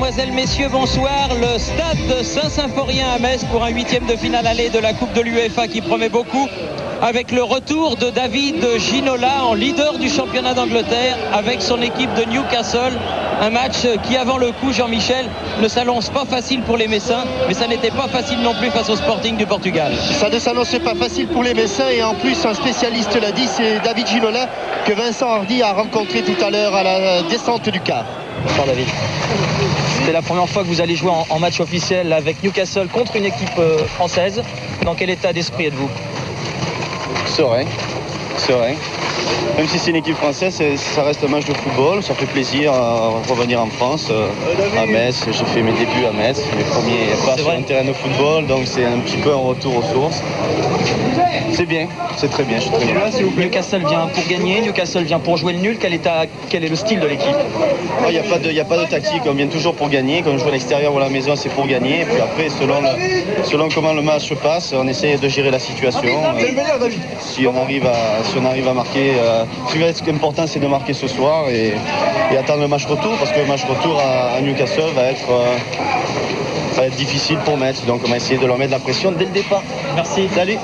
Mesdemoiselles, messieurs, bonsoir. Le stade Saint-Symphorien à Metz pour un 8e de finale aller de la Coupe de l'UEFA qui promet beaucoup, avec le retour de David Ginola en leader du championnat d'Angleterre avec son équipe de Newcastle. Un match qui, avant le coup, Jean-Michel, ne s'annonce pas facile pour les Messins, mais ça n'était pas facile non plus face au Sporting du Portugal. Ça ne s'annonçait pas facile pour les Messins, et en plus, un spécialiste l'a dit, c'est David Ginola que Vincent Hardy a rencontré tout à l'heure à la descente du quart. Bonsoir David. C'était la première fois que vous allez jouer en match officiel avec Newcastle contre une équipe française. Dans quel état d'esprit êtes-vous ? Serein. Même si c'est une équipe française, ça reste un match de football. Ça fait plaisir à revenir en France, à Metz. J'ai fait mes débuts à Metz, mes premiers pas sur un terrain de football, donc c'est un petit peu un retour aux sources. C'est bien, c'est très bien. Je suis très bien. Newcastle vient pour gagner, Newcastle vient pour jouer le nul. Quel est le style de l'équipe ? Il n'y a pas de tactique, on vient toujours pour gagner. Quand on joue à l'extérieur ou à la maison, c'est pour gagner. Et puis après, selon comment le match se passe, on essaie de gérer la situation. Si on arrive à marquer, ce qui va être important, c'est de marquer ce soir et attendre le match retour, parce que le match retour à Newcastle va être difficile pour Metz. Donc on va essayer de leur mettre la pression dès le départ. Merci. Salut.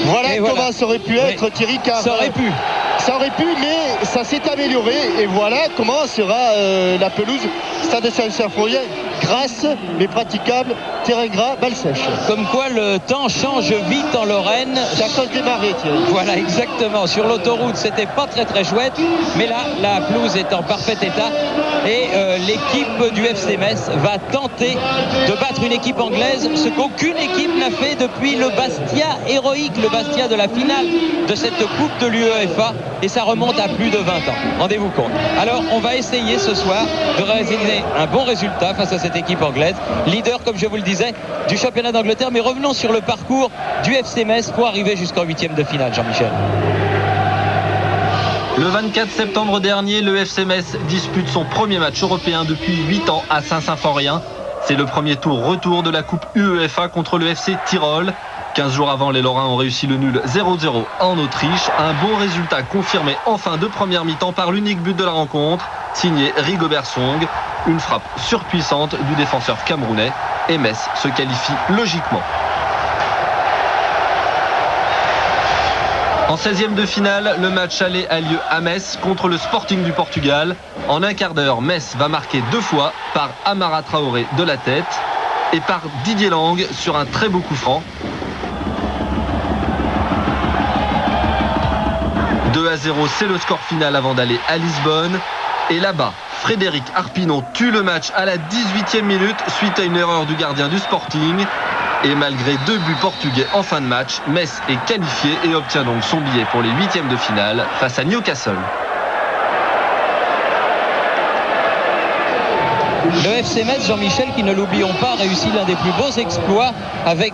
Voilà comment ça aurait pu être, Thierry, car ça aurait pu, mais ça s'est amélioré, et voilà comment sera la pelouse Stade Saint-Symphorien, grasse mais praticable, terrain gras, balle sèche. Comme quoi le temps change vite en Lorraine. C'est à cause des marées, Thierry. Voilà, exactement. Sur l'autoroute, c'était pas très chouette, mais là, la pelouse est en parfait état et l'équipe du FC Metz va tenter de battre une équipe anglaise, ce qu'aucune équipe n'a fait depuis le Bastia héroïque, le Bastia de la finale de cette Coupe de l'UEFA, et ça remonte à plus de 20 ans. Rendez-vous compte. Alors, on va essayer ce soir de réaliser un bon résultat face à cette équipe anglaise, leader, comme je vous le disais, du championnat d'Angleterre. Mais revenons sur le parcours du FC Metz pour arriver jusqu'en 8e de finale, Jean-Michel. Le 24 septembre dernier, le FC Metz dispute son premier match européen depuis 8 ans à Saint-Symphorien. C'est le premier tour retour de la Coupe UEFA contre le FC Tyrol. 15 jours avant, les Lorrains ont réussi le nul 0-0 en Autriche. Un bon résultat confirmé en fin de première mi-temps par l'unique but de la rencontre, signé Rigobert Song. Une frappe surpuissante du défenseur camerounais, et Metz se qualifie logiquement. En 16e de finale, le match aller a lieu à Metz contre le Sporting du Portugal. En un quart d'heure, Metz va marquer 2 fois par Amara Traoré de la tête et par Didier Lang sur un très beau coup franc. 2-0, c'est le score final avant d'aller à Lisbonne. Et là-bas, Frédéric Harpinon tue le match à la 18e minute suite à une erreur du gardien du Sporting. Et malgré 2 buts portugais en fin de match, Metz est qualifié et obtient donc son billet pour les 8e de finale face à Newcastle. Le FC Metz, Jean-Michel, qui, ne l'oublions pas, réussit l'un des plus beaux exploits avec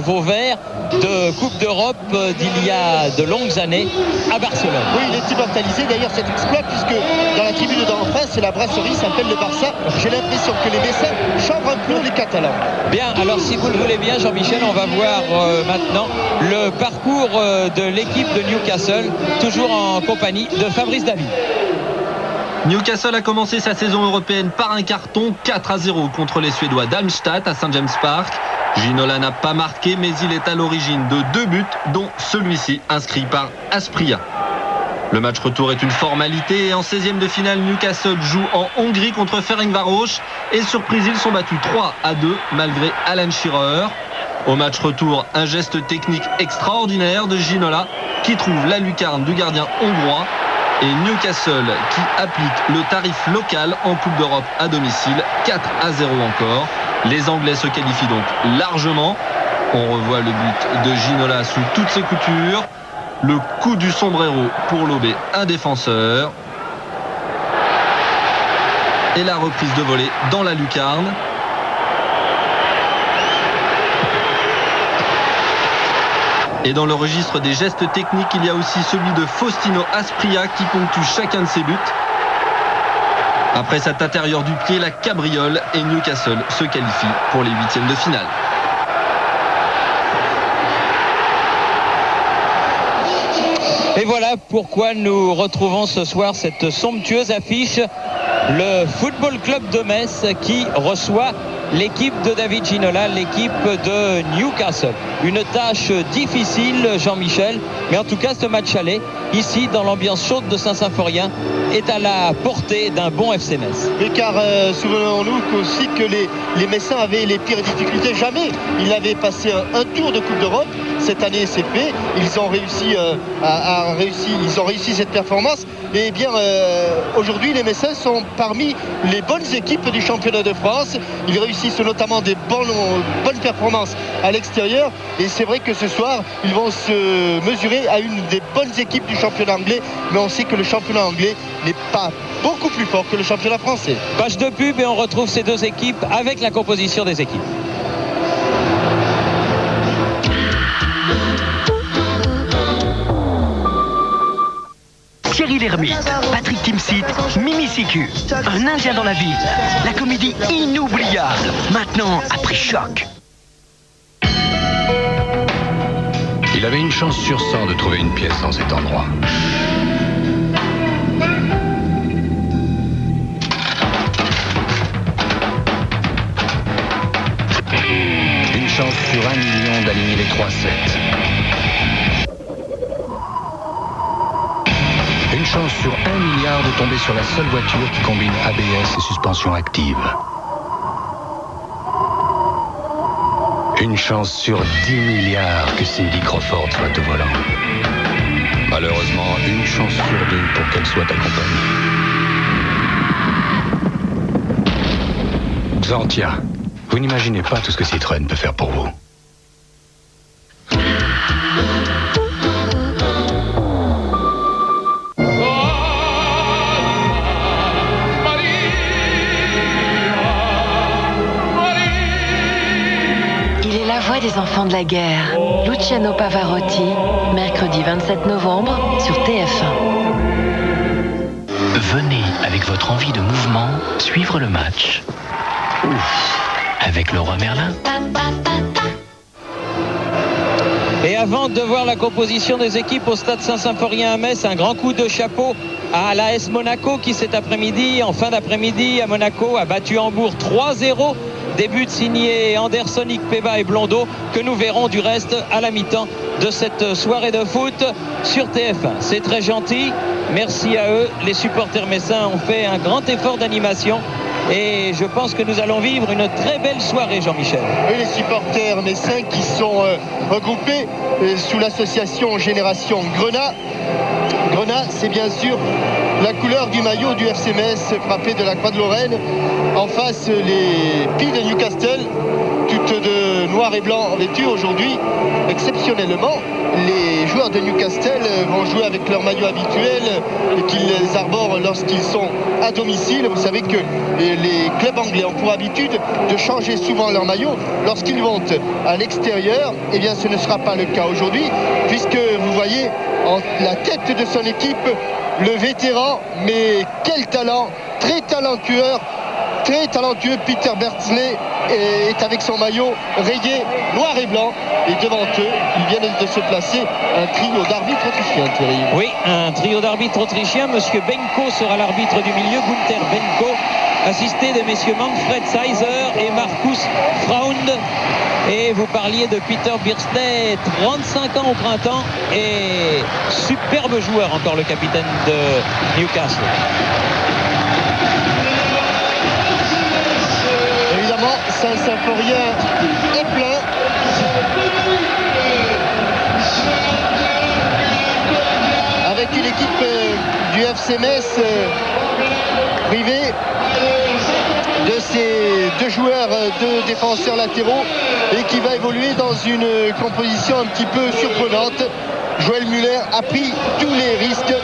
vos Verts de Coupe d'Europe d'il y a de longues années à Barcelone. Oui, il est immortalisé d'ailleurs cet exploit, puisque dans la tribune d'en face, la brasserie s'appelle le Barça. J'ai l'impression que les Messins chambrent un peu les Catalans. Bien, alors si vous le voulez bien, Jean-Michel, on va voir maintenant le parcours de l'équipe de Newcastle, toujours en compagnie de Fabrice David. Newcastle a commencé sa saison européenne par un carton 4-0 contre les Suédois d'Halmstad à St James Park. Ginola n'a pas marqué, mais il est à l'origine de 2 buts, dont celui-ci inscrit par Asprilla. Le match retour est une formalité et en 16e de finale, Newcastle joue en Hongrie contre Ferencváros et surprise, ils sont battus 3-2 malgré Alan Shearer. Au match retour, un geste technique extraordinaire de Ginola qui trouve la lucarne du gardien hongrois. Et Newcastle qui applique le tarif local en Coupe d'Europe à domicile, 4-0 encore. Les Anglais se qualifient donc largement. On revoit le but de Ginola sous toutes ses coutures. Le coup du sombrero pour lober un défenseur. Et la reprise de volée dans la lucarne. Et dans le registre des gestes techniques, il y a aussi celui de Faustino Asprilla qui ponctue chacun de ses buts. Après cet intérieur du pied, la cabriole, et Newcastle se qualifie pour les 8e de finale. Et voilà pourquoi nous retrouvons ce soir cette somptueuse affiche le Football Club de Metz qui reçoit l'équipe de David Ginola, l'équipe de Newcastle. Une tâche difficile, Jean-Michel, mais en tout cas ce match aller, ici dans l'ambiance chaude de Saint-Symphorien, est à la portée d'un bon FC Metz. Oui, car souvenons-nous aussi que les Messins avaient les pires difficultés. Jamais ils n'avaient passé un tour de Coupe d'Europe. Cette année c'est fait. Ils ont réussi cette performance. Et bien aujourd'hui les Messins sont parmi les bonnes équipes du championnat de France. Ils réussissent notamment des bonnes performances à l'extérieur. Et c'est vrai que ce soir ils vont se mesurer à une des bonnes équipes du championnat anglais. Mais on sait que le championnat anglais n'est pas beaucoup plus fort que le championnat français. Page de pub et on retrouve ces deux équipes avec la composition des équipes. Cyril Hermite, Patrick Timsit, Mimi Siku, un Indien dans la ville. La comédie inoubliable, maintenant à prix choc. Il avait une chance sur 100 de trouver une pièce dans cet endroit. Une chance sur 1 million d'aligner les 3-7. Une chance sur 1 milliard de tomber sur la seule voiture qui combine ABS et suspension active. Une chance sur 10 milliards que Cindy Crawford soit au volant. Malheureusement, une chance sur 2 pour qu'elle soit accompagnée. Xantia, vous n'imaginez pas tout ce que Citroën peut faire pour vous. Des enfants de la guerre, Luciano Pavarotti, mercredi 27 novembre sur TF1. Venez avec votre envie de mouvement suivre le match. Avec Leroy Merlin. Et avant de voir la composition des équipes au stade Saint-Symphorien à Metz, un grand coup de chapeau à l'AS Monaco qui cet après-midi, en fin d'après-midi à Monaco, a battu Hambourg 3-0. Des buts signés Anderson, Ikpeba et Blondeau que nous verrons du reste à la mi-temps de cette soirée de foot sur TF1. C'est très gentil, merci à eux. Les supporters messins ont fait un grand effort d'animation et je pense que nous allons vivre une très belle soirée, Jean-Michel. Oui, les supporters messins qui sont regroupés sous l'association Génération Grenat. Grenat, c'est bien sûr la couleur du maillot du FC Metz, frappé de la Croix de Lorraine. En face, les Pies de Newcastle, toutes de noir et blanc vêtues aujourd'hui. Exceptionnellement, les joueurs de Newcastle vont jouer avec leur maillot habituel et qu'ils arborent lorsqu'ils sont à domicile. Vous savez que les clubs anglais ont pour habitude de changer souvent leur maillot lorsqu'ils vont à l'extérieur. Eh bien, ce ne sera pas le cas aujourd'hui, puisque vous voyez en la tête de son équipe le vétéran, mais quel talent, très talentueux Peter Bertsley est avec son maillot rayé noir et blanc, et devant eux ils viennent de se placer un trio d'arbitres autrichiens, Thierry. Oui, un trio d'arbitres autrichiens. Monsieur Benko sera l'arbitre du milieu, Gunther Benko, assisté de messieurs Manfred Seiser et Markus Fraund. Et vous parliez de Peter Birstey, 35 ans au printemps et superbe joueur encore, le capitaine de Newcastle. Évidemment, Saint-Symphorien est plein. Avec une équipe du FC Metz privée de ses deux joueurs, deux défenseurs latéraux, et qui va évoluer dans une composition un petit peu surprenante. Joël Muller a pris tous les risques.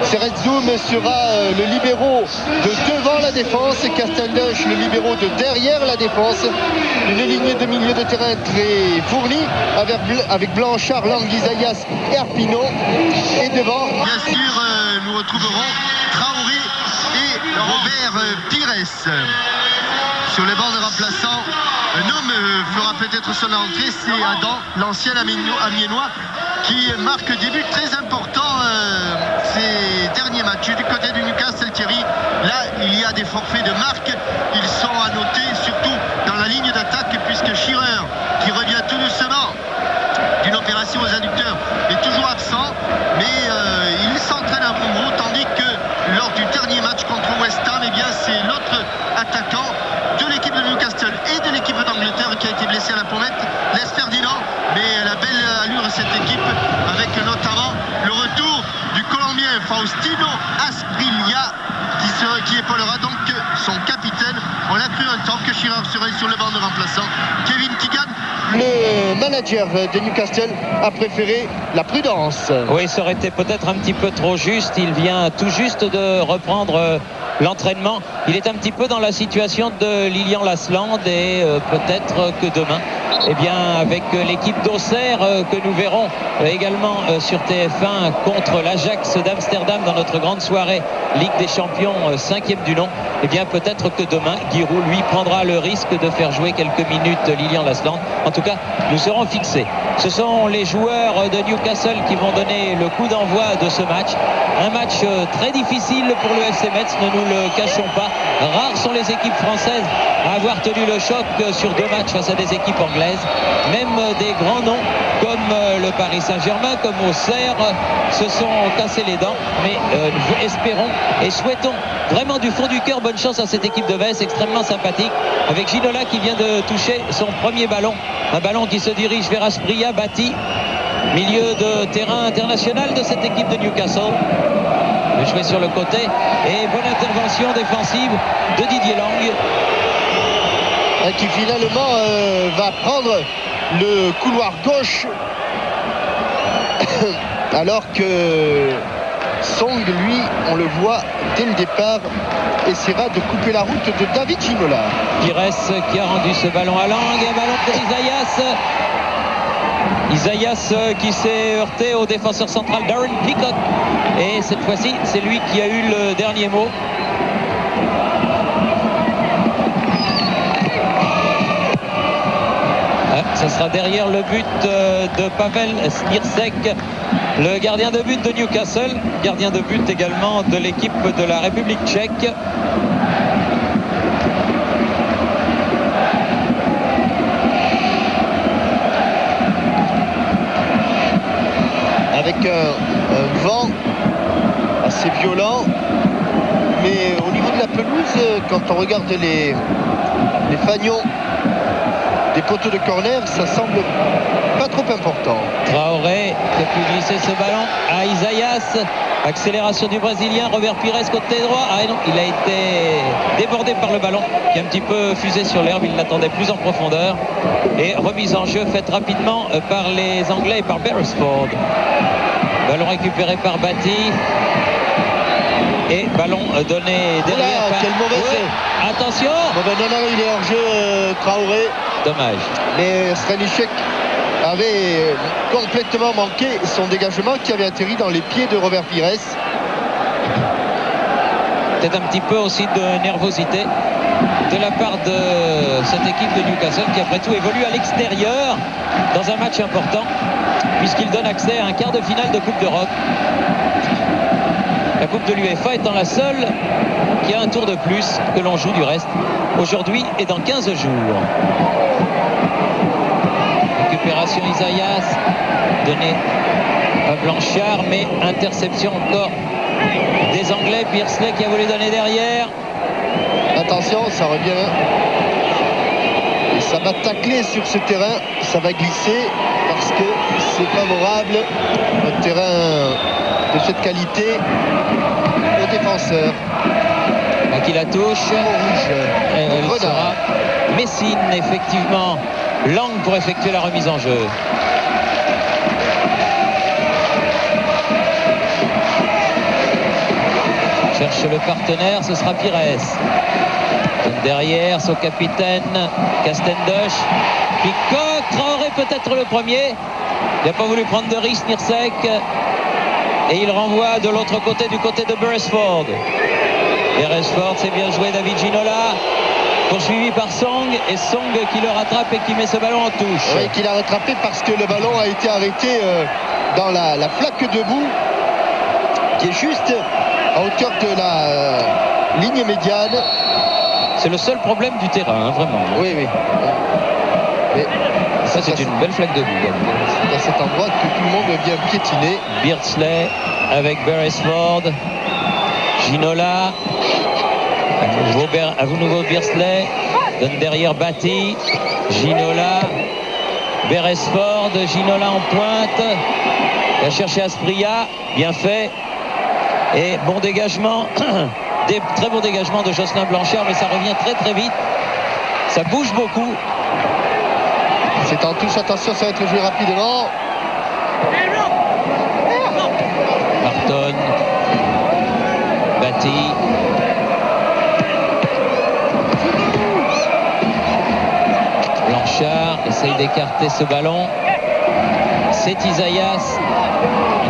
Serezzoum sera le libéro de devant la défense, Castaldoche le libéro de derrière la défense. Une ligne de milieu de terrain très fournie avec Blanchard, Languizayas et Arpino. Et devant, bien sûr, nous retrouverons Traoré et Robert Pires. Sur les bancs de remplaçants, un homme fera peut-être son entrée, c'est Adam, l'ancien Amiénois, qui marque des buts très importants ces derniers matchs. Du côté du Newcastle, Thierry, là, il y a des forfaits de marque. Ils sont à noter, surtout dans la ligne d'attaque, puisque Shearer, qui revient tout doucement d'une opération aux adducteurs, est toujours absent, mais il s'entraîne à Bromborough, tandis que lors du dernier match contre West Ham, eh bien c'est l'autre attaquant de l'équipe de Newcastle et de l'équipe d'Angleterre qui a été blessé à la pommette, Les Ferdinand. Mais elle a belle allure cette équipe, avec notamment le retour du Colombien Faustino Asprilla qui épaulera donc son capitaine. On a cru un temps que Shearer serait sur le banc de remplaçants. Kevin Keegan, le manager de Newcastle, a préféré la prudence. Oui, ça aurait été peut-être un petit peu trop juste. Il vient tout juste de reprendre l'entraînement. Il est un petit peu dans la situation de Lilian Lasland et peut-être que demain, eh bien, avec l'équipe d'Auxerre que nous verrons également sur TF1 contre l'Ajax d'Amsterdam dans notre grande soirée Ligue des Champions 5e du nom, eh bien peut-être que demain Giroud lui prendra le risque de faire jouer quelques minutes Lilian Lasland. En tout cas, nous serons fixés. Ce sont les joueurs de Newcastle qui vont donner le coup d'envoi de ce match. Un match très difficile pour le FC Metz, ne nous le cachons pas. Rares sont les équipes françaises à avoir tenu le choc sur 2 matchs face à des équipes anglaises. Même des grands noms comme le Paris Saint-Germain, comme Auxerre, se sont cassés les dents. Mais nous espérons et souhaitons vraiment du fond du cœur bonne chance à cette équipe de Metz, extrêmement sympathique, avec Ginola qui vient de toucher son premier ballon. Un ballon qui se dirige vers Asprilla, bâti, milieu de terrain international de cette équipe de Newcastle. Le jouer sur le côté et bonne intervention défensive de Didier Lang, qui finalement va prendre le couloir gauche alors que Song, lui, on le voit dès le départ, essaiera de couper la route de David Ginola. Pires qui a rendu ce ballon à Lang, un ballon pour Isaias qui s'est heurté au défenseur central Darren Peacock, et cette fois-ci c'est lui qui a eu le dernier mot. Ça sera derrière le but de Pavel Snirsek, le gardien de but de Newcastle, gardien de but également de l'équipe de la République tchèque. Avec un vent assez violent, mais au niveau de la pelouse, quand on regarde les fagnons des poteaux de corner, ça semble pas trop important. Traoré qui a pu glisser ce ballon à Isaias. Accélération du Brésilien, Robert Pires côté droit. Ah non, il a été débordé par le ballon qui a un petit peu fusé sur l'herbe. Il l'attendait plus en profondeur. Et remise en jeu faite rapidement par les Anglais et par Beresford. Ballon récupéré par Batty. Et ballon donné derrière. Là, quel mauvais jeu. Attention. Non, il est hors jeu, Traoré. Dommage. Mais Stranichek avait complètement manqué son dégagement qui avait atterri dans les pieds de Robert Pires. Peut-être un petit peu aussi de nervosité de la part de cette équipe de Newcastle qui après tout évolue à l'extérieur dans un match important puisqu'il donne accès à un quart de finale de Coupe d'Europe. La Coupe de l'UEFA étant la seule qui a un tour de plus que l'on joue du reste aujourd'hui et dans 15 jours. Récupération Isaias donnée à Blanchard, mais interception encore des Anglais. Pearsley qui a voulu donner derrière. Attention, ça revient. Et ça va tacler sur ce terrain. Ça va glisser parce que c'est favorable au terrain de cette qualité aux défenseurs. Qui la touche. Elle sera Messine, effectivement. Lang pour effectuer la remise en jeu. Cherche le partenaire, ce sera Pires. Derrière, son capitaine Castendush. Peacock, Traoré peut-être le premier. Il n'a pas voulu prendre de risque, Nirsek. Et il renvoie de l'autre côté, du côté de Beresford. Beresford, c'est bien joué, David Ginola. Poursuivi par Song, et Song qui le rattrape et qui met ce ballon en touche. Oui, qu'il a rattrapé parce que le ballon a été arrêté dans la flaque de boue qui est juste à hauteur de la ligne ligne médiane. C'est le seul problème du terrain, hein, vraiment. Oui, oui. Mais ça, c'est une belle flaque de but. C'est à cet endroit que tout le monde vient piétiner. Beardsley avec Beresford. Ginola. À nouveau Beardsley. Donne derrière Batty. Ginola. Beresford. Ginola en pointe. Il va chercher Asprilla. Bien fait. Et bon dégagement. Des très bons dégagements de Jocelyn Blanchard, mais ça revient très très vite. Ça bouge beaucoup. C'est en touche, attention, ça va être joué rapidement. Barton. Batty. Blanchard essaye d'écarter ce ballon. C'est Isaias.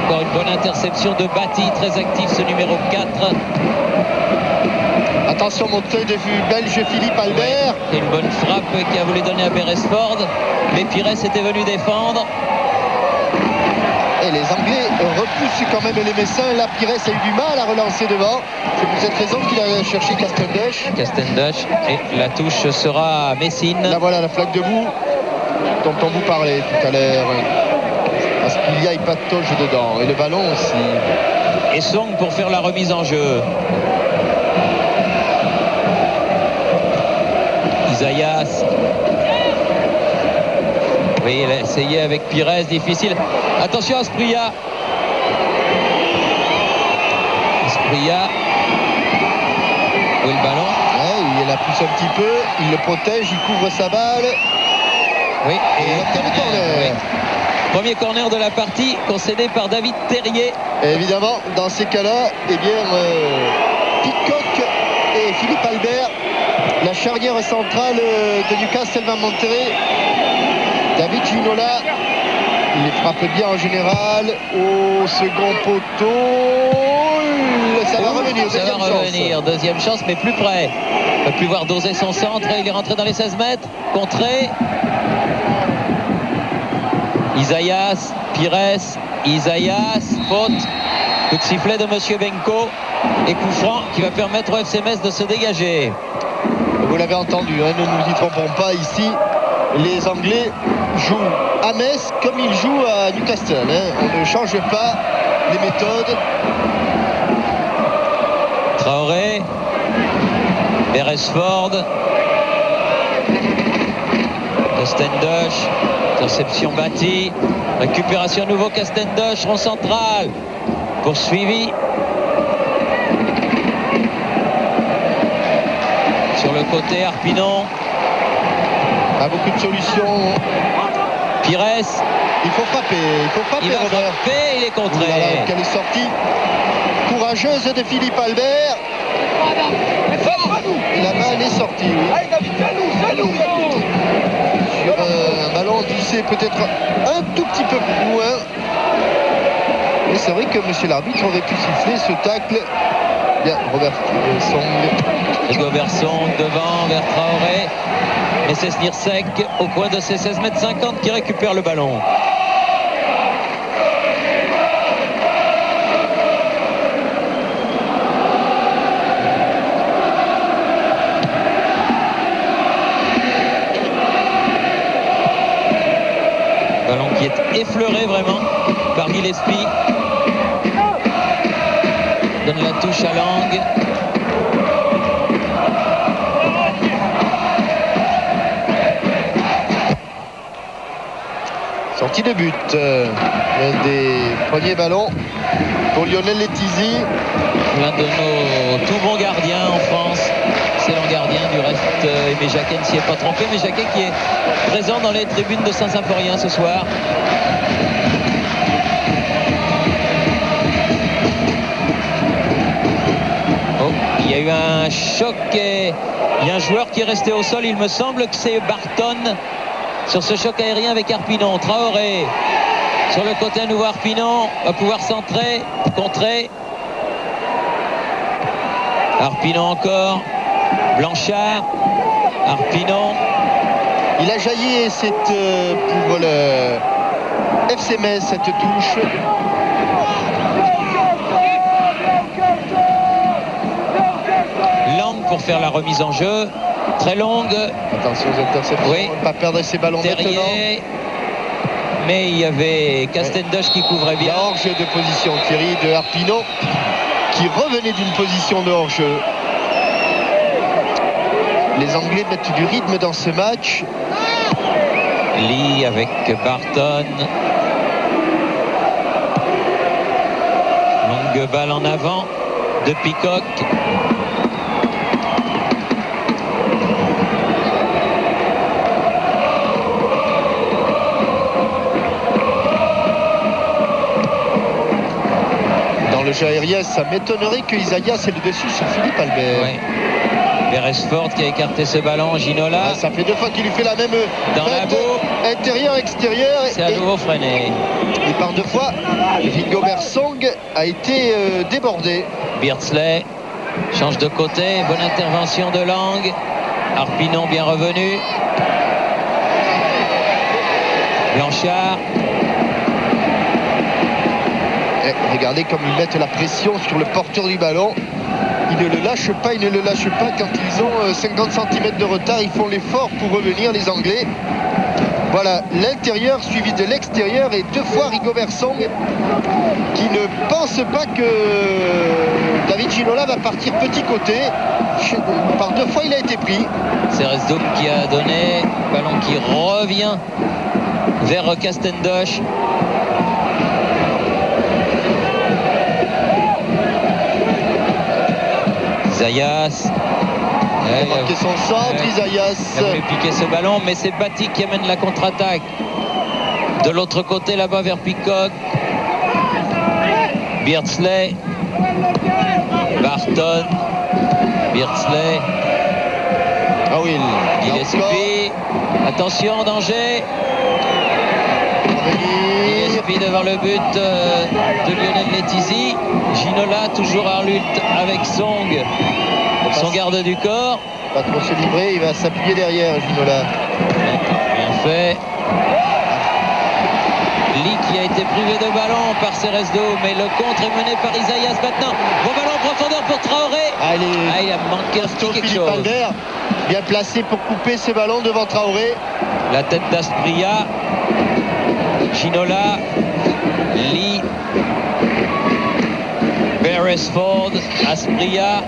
Encore une bonne interception de Batty, très actif ce numéro 4. Attention, montée de vue belge Philippe Albert. Et une bonne frappe qui a voulu donner à Beresford. Mais Pires était venu défendre. Et les Anglais repoussent quand même les Messins. Là, Pires a eu du mal à relancer devant. C'est pour cette raison qu'il a cherché Castendush. Castendush. Et la touche sera à Messine. Là, voilà la flaque de boue dont on vous parlait tout à l'heure. Parce qu'il y a patauge dedans. Et le ballon aussi. Et Song pour faire la remise en jeu. Isaias. Oui, il a essayé avec Pires, difficile. Attention à Asprilla. Asprilla. Où est le ballon? Ouais, il la pousse un petit peu. Il le protège, il couvre sa balle. Oui. Et il obtient le corner. Oui. Premier corner de la partie concédé par David Terrier. Et évidemment, dans ces cas-là, eh bien, Pitcock et Philippe Albert, la charnière centrale de Newcastle va monter. David Ginola, il les frappe bien en général. Au second poteau, ça va revenir. Ça va revenir, deuxième chance, mais plus près. Il ne peut plus voir doser son centre. Il est rentré dans les 16 mètres. Contré. Isaias, Pires, Isaias, faute. Coup de sifflet de Monsieur Benko. Et coup franc qui va permettre au FC Metz de se dégager. Vous l'avez entendu, hein, ne nous y trompons pas ici. Les Anglais jouent à Metz comme ils jouent à Newcastle. Hein. On ne change pas les méthodes. Traoré, Beresford, Castendush, interception Batty, récupération à nouveau Castendush, rond central, poursuivi. Sur le côté, Arpinon. Pas beaucoup de solutions. Pires. Il faut frapper, il va Robert. frapper, il est contré. Voilà, quelle sortie courageuse de Philippe Albert. La balle est sortie, oui. Sur un ballon glissé peut-être un tout petit peu plus loin. Mais c'est vrai que monsieur l'arbitre aurait pu siffler ce tacle. Bien, Robert Song. Rigobert Song devant vers Traoré. Mais c'est Snirsek au coin de ses 16 mètres 50 qui récupère le ballon. Ballon qui est effleuré vraiment par Gillespie. Donne la touche à Lang. Sortie de but. L'un des premiers ballons pour Lionel Letizy. L'un de nos tout bons gardiens en France. Excellent gardien, du reste Aimé Jacquet ne s'y est pas trompé. Aimé Jacquet qui est présent dans les tribunes de Saint-Symphorien ce soir. Oh, il y a eu un choc et il y a un joueur qui est resté au sol. Il me semble que c'est Barton sur ce choc aérien avec Arpinon. Traoré sur le côté à nouveau. Arpinon va pouvoir centrer, contrer. Arpinon encore. Blanchard. Arpinon. Il a jailli et c'est pour le FC Metz cette touche. Lang pour faire la remise en jeu. Très longue. Attention aux interceptions, Oui. ne pas perdre ses ballons maintenant. Terrier. Mais il y avait Castendosh qui couvrait bien. La hors-jeu de position, Thierry, de Arpinon, qui revenait d'une position de hors-jeu. Les Anglais mettent du rythme dans ce match. Lee avec Barton. Longue balle en avant de Peacock. Dans le jeu aérien, ça m'étonnerait que Isaias ait le dessus sur Philippe Albert. Ouais. Beresford qui a écarté ce ballon. Ginola. Ça fait 2 fois qu'il lui fait la même Dans la fête, boue. intérieur-extérieur. C'est à nouveau freiné. Et par 2 fois, Rigobert Song a été débordé. Beardsley change de côté. Bonne intervention de Lang. Arpinon bien revenu. Blanchard. Et regardez comme ils mettent la pression sur le porteur du ballon. Ils ne le lâchent pas, quand ils ont 50 cm de retard. Ils font l'effort pour revenir, les Anglais. Voilà, l'intérieur suivi de l'extérieur et 2 fois Rigobert Song qui ne pense pas que David Ginola va partir petit côté. Par 2 fois, il a été pris. C'est Resdoum qui a donné. Ballon qui revient vers Castendosh. Isaias. Il a marqué son centre, Isaias. Il a voulu piquer ce ballon, mais c'est Batty qui amène la contre-attaque. De l'autre côté, là-bas, vers Peacock. Beardsley. Barton. Beardsley. Ah oui, Gillespie. Attention, danger. Gillespie devant le but de Lionel Letizy. Ginola toujours en lutte avec Song. Son garde du corps. Pas trop se livrer, il va s'appuyer derrière Ginola. Bien fait. Lee qui a été privé de ballon par Ceresdo, mais le contre est mené par Isaias maintenant. Bon ballon en profondeur pour Traoré. Il a manqué un petit quelque Philippe chose. Albert, bien placé pour couper ce ballon devant Traoré. La tête d'Aspria. Ginola. Lee. Beresford. Aspria.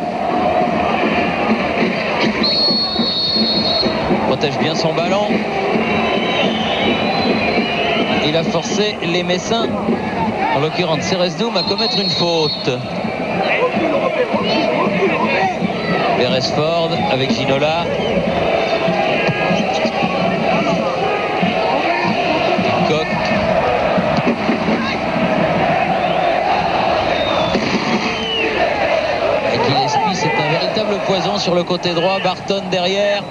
Protège bien son ballon. Il a forcé les Messins, en l'occurrence Ceresdoum, à commettre une faute. Beresford avec Ginola. Coq. Et Gillespie, c'est un véritable poison sur le côté droit. Barton derrière.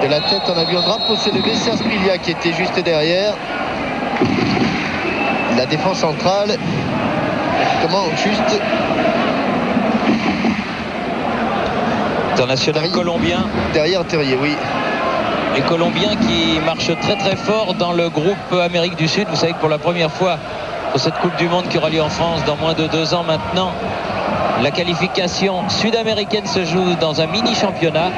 De la tête, on a vu un drapeau s'élever. C'est Aspria qui était juste derrière. La défense centrale. Comment juste. International colombien. Derrière Terrier, oui. Les Colombiens qui marchent très très fort dans le groupe Amérique du Sud. Vous savez que pour la première fois pour cette Coupe du Monde qui aura lieu en France dans moins de 2 ans maintenant, la qualification sud-américaine se joue dans un mini-championnat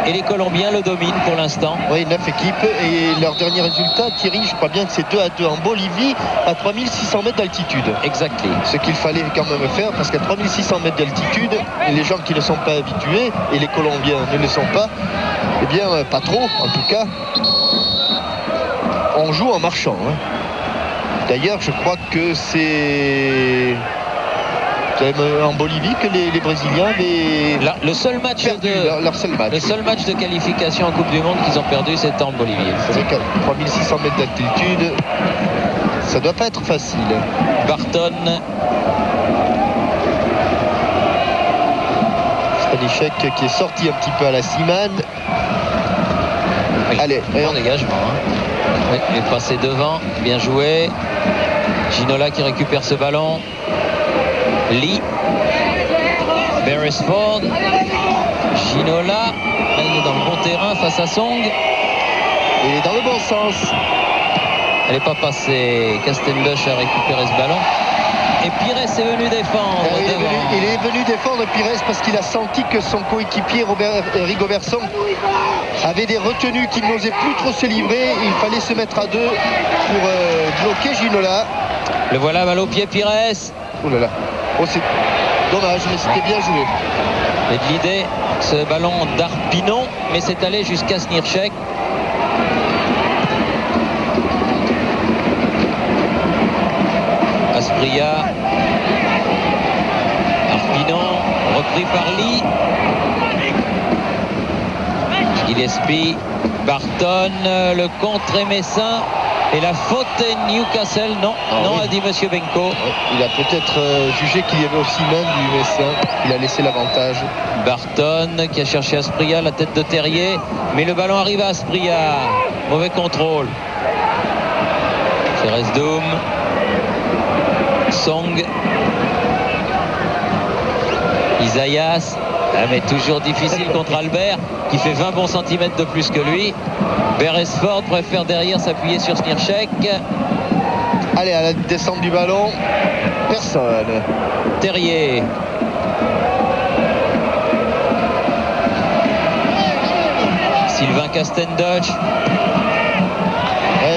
et les Colombiens le dominent pour l'instant. Oui, 9 équipes et leur dernier résultat, Thierry, je crois bien que c'est 2-2 en Bolivie à 3600 mètres d'altitude. Exactement. Ce qu'il fallait quand même faire, parce qu'à 3600 mètres d'altitude, les gens qui ne sont pas habitués, et les Colombiens ne le sont pas, eh bien pas trop en tout cas, on joue en marchant. Hein. D'ailleurs, je crois que c'est en Bolivie que les Brésiliens avaient le seul match perdu leur seul match. Le seul match de qualification en Coupe du Monde qu'ils ont perdu, c'était en Bolivie. C'est vrai qu'à 3600 mètres d'altitude, ça doit pas être facile. Barton. Stanichek qui est sorti un petit peu à la Simane. Oui. Allez, bon dégagement. Hein. Oui, il est passé devant, bien joué. Ginola qui récupère ce ballon. Lee. Beresford. Ginola. Il est dans le bon terrain face à Song. Il est dans le bon sens. Elle n'est pas passée. Castendosh a récupéré ce ballon. Et Pires est venu défendre. Il est venu défendre Pires parce qu'il a senti que son coéquipier Rigobert Song avait des retenues, qu'il n'osait plus trop se livrer. Il fallait se mettre à deux pour bloquer Ginola. Le voilà, balle au pied Pires. Oh là là. Oh, c'est dommage, mais c'était bien joué. Et de l'idée, ce ballon d'Arpinon, mais c'est allé jusqu'à Snirsek. Asprilla. Arpinon, repris par Lee. Gillespie. Barton, le contre Messin. Et la faute est Newcastle. Non, non, a dit Monsieur Benko. Il a peut-être jugé qu'il y avait aussi main du Messin. Il a laissé l'avantage. Barton qui a cherché Asprilla, la tête de Terrier. Mais le ballon arrive à Asprilla. Mauvais contrôle. Seresdoum. Song. Isaias. Mais toujours difficile contre Albert qui fait 20 bons centimètres de plus que lui. Beresford préfère derrière s'appuyer sur Snirsek. Allez, à la descente du ballon, personne. Terrier. Sylvain Castendoche.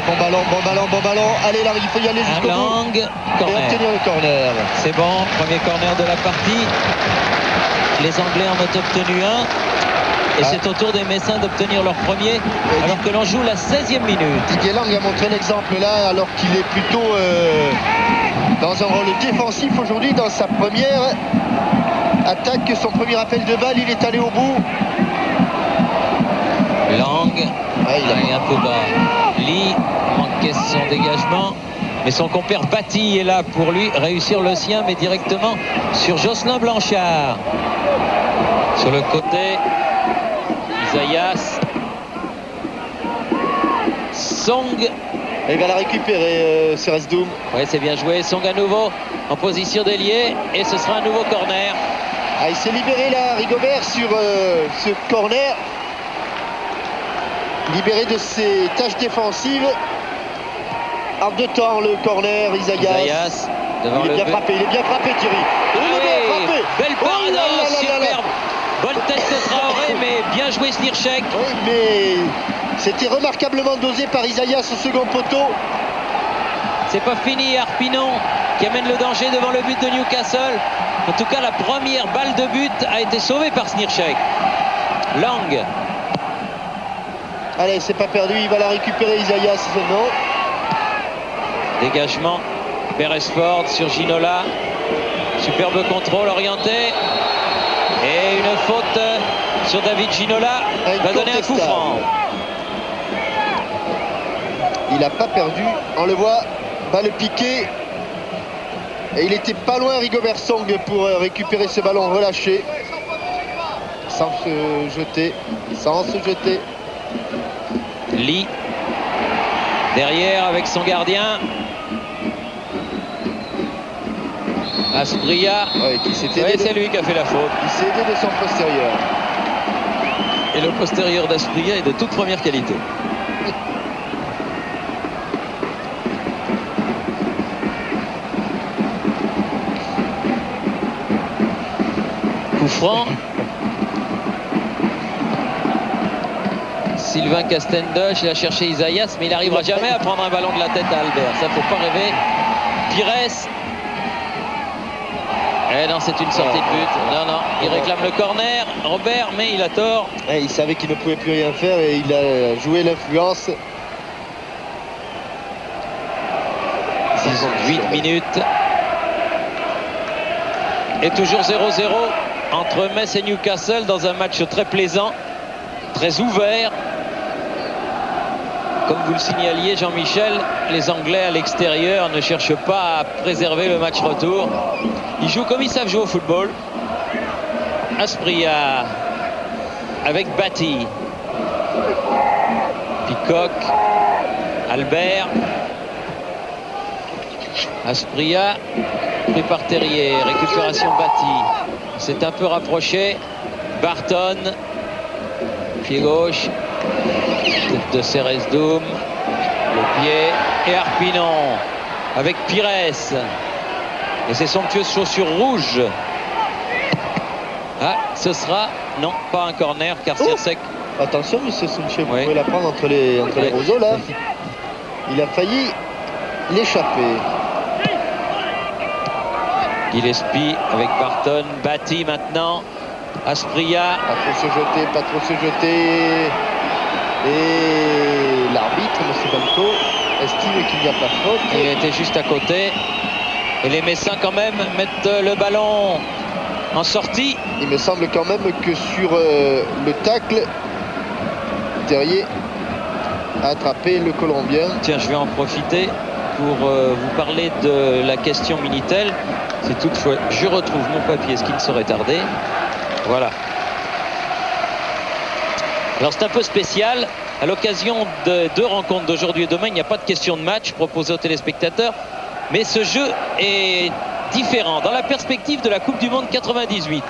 Bon ballon, bon ballon, bon ballon. Allez, là, il faut y aller jusqu'au bout. Lang, et obtenir le corner. C'est bon, premier corner de la partie. Les Anglais en ont obtenu un. Et c'est au tour des Messins d'obtenir leur premier, alors que l'on joue la 16e minute. Didier Lang a montré l'exemple là, alors qu'il est plutôt dans un rôle défensif aujourd'hui, dans sa première attaque, son premier appel de balle, il est allé au bout. Lang, il est un peu bas. Lee manquait son dégagement, mais son compère Batty est là pour lui réussir le sien, mais directement sur Jocelyn Blanchard. Sur le côté, Isaias. Song. Il va la récupérer, Seresdoum. Oui, c'est bien joué. Song à nouveau en position d'ailier, et ce sera un nouveau corner. Il s'est libéré là, Rigobert, sur ce corner. Libéré de ses tâches défensives. En deux temps, le corner, Isaias. Devant il est bien frappé, Thierry. Il est bien frappé. Belle parade, superbe. Bonne tête de Traoré, mais bien joué Snirsek. Oui, mais c'était remarquablement dosé par Isaias au second poteau. C'est pas fini, Arpinon qui amène le danger devant le but de Newcastle. En tout cas, la première balle de but a été sauvée par Snirsek. Lang. Allez, c'est pas perdu, il va la récupérer Isaias seulement. Dégagement, Beresford sur Ginola. Superbe contrôle orienté. Et une faute sur David Ginola. Va donner un coup franc. Il n'a pas perdu, on le voit, balle piquée. Et il était pas loin, Rigobert Song, pour récupérer ce ballon relâché. Sans se jeter, Lee derrière avec son gardien. Asprilla. C'est lui qui a fait la faute. Il s'est aidé de son postérieur. Et le postérieur d'Asprilla est de toute première qualité. Coup franc. Sylvain Castendoche, il a cherché Isaias, mais il n'arrivera jamais à prendre un ballon de la tête à Albert. Ça, faut pas rêver. Pires. Eh non, c'est une sortie de but. Non, il réclame le corner, Robert, mais il a tort. Il savait qu'il ne pouvait plus rien faire et il a joué l'influence. 8 minutes. Et toujours 0-0 entre Metz et Newcastle dans un match très plaisant, très ouvert. Comme vous le signaliez, Jean-Michel, les Anglais à l'extérieur ne cherchent pas à préserver le match retour. Ils jouent comme ils savent jouer au football. Asprilla avec Batty. Peacock. Albert. Asprilla pris par Terrier. Récupération Batty. C'est un peu rapproché. Barton. Pied gauche. Tête de Seresdoum. Le pied. Et Arpinon avec Pires. Et ses somptueuses chaussures rouges. Ah, ce sera, non, pas un corner, car Sirsek. Attention, monsieur Sonche, vous pouvez la prendre entre les roseaux, là. Il a failli l'échapper. Gillespie avec Barton, Batty maintenant. Asprilla. Pas trop se jeter. Et l'arbitre, monsieur Balco, estime qu'il n'y a pas faute. Il était juste à côté. Et les Messins quand même mettent le ballon en sortie. Il me semble quand même que sur le tacle, Terrier a attrapé le Colombien. Tiens, je vais en profiter pour vous parler de la question Minitel. Si toutefois je retrouve mon papier, ce qui ne saurait tarder. Voilà. Alors c'est un peu spécial. À l'occasion de deux rencontres d'aujourd'hui et demain, il n'y a pas de question de match proposée aux téléspectateurs. Mais ce jeu est différent. Dans la perspective de la Coupe du Monde 98,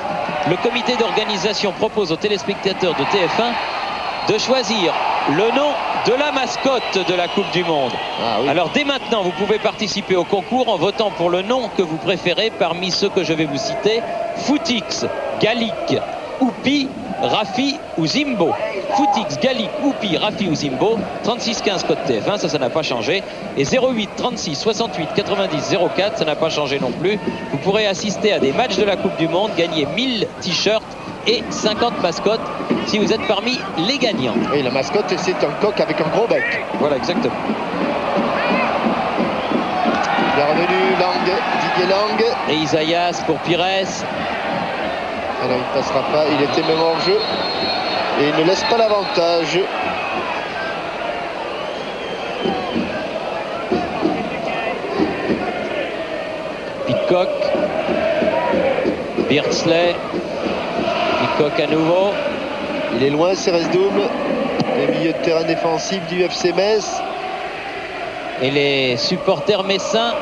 le comité d'organisation propose aux téléspectateurs de TF1 de choisir le nom de la mascotte de la Coupe du Monde. Ah oui. Alors dès maintenant, vous pouvez participer au concours en votant pour le nom que vous préférez parmi ceux que je vais vous citer. Footix, Gallic, Oupi, Rafi ou Zimbo. Footix, Gallic, Oupi, Rafi ou Zimbo. 3615 code TF1, ça n'a pas changé. Et 08 36 68 90 04, ça n'a pas changé non plus. Vous pourrez assister à des matchs de la Coupe du Monde, gagner 1000 t-shirts et 50 mascottes si vous êtes parmi les gagnants. Et la mascotte, c'est un coq avec un gros bec. Voilà, exactement. Bienvenue, Lang, Didier Lang. Et Isaias pour Pires. Alors il ne passera pas, il était même hors jeu. Et il ne laisse pas l'avantage. Peacock. Beardsley. Peacock à nouveau. Il est loin, Ceresdoum. Les milieux de terrain défensifs du FC Metz. Et les supporters messins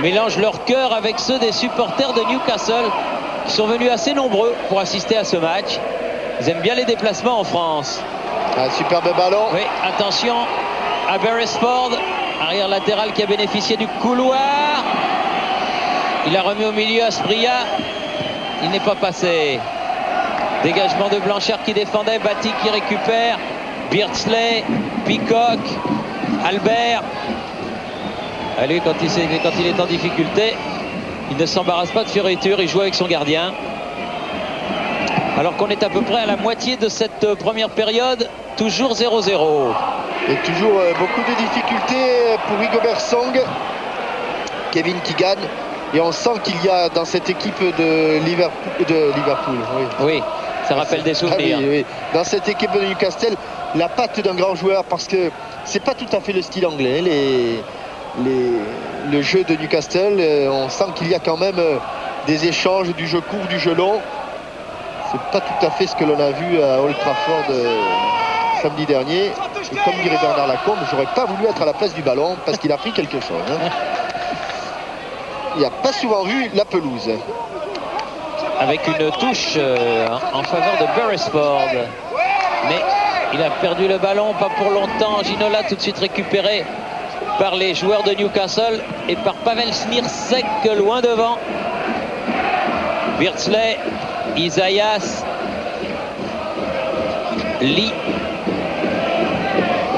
mélangent leur cœur avec ceux des supporters de Newcastle qui sont venus assez nombreux pour assister à ce match. Ils aiment bien les déplacements en France. Un superbe ballon. Oui, attention à Beresford, arrière latéral qui a bénéficié du couloir. Il a remis au milieu Asprilla. Il n'est pas passé. Dégagement de Blanchard qui défendait, Batty qui récupère, Beardsley, Peacock, Albert. Allez, quand il est en difficulté, il ne s'embarrasse pas de fioriture, il joue avec son gardien. Alors qu'on est à peu près à la moitié de cette première période, toujours 0-0. Et toujours beaucoup de difficultés pour Rigobert Song. Kevin Keegan. Et on sent qu'il y a dans cette équipe de Liverpool. Oui. Oui, ça rappelle des souvenirs. Ah oui, oui. Dans cette équipe de Newcastle, la patte d'un grand joueur, parce que c'est pas tout à fait le style anglais. Le jeu de Newcastle, on sent qu'il y a quand même des échanges, du jeu court, du jeu long. C'est pas tout à fait ce que l'on a vu à Old Trafford samedi dernier. Et comme dirait Bernard Lacombe, j'aurais pas voulu être à la place du ballon parce qu'il a pris quelque chose. Hein. Il n'a pas souvent vu la pelouse. Avec une touche en faveur de Beresford. Mais il a perdu le ballon, pas pour longtemps. Ginola tout de suite récupéré par les joueurs de Newcastle et par Pavel Smirsek loin devant. Beardsley, Isaias, Lee,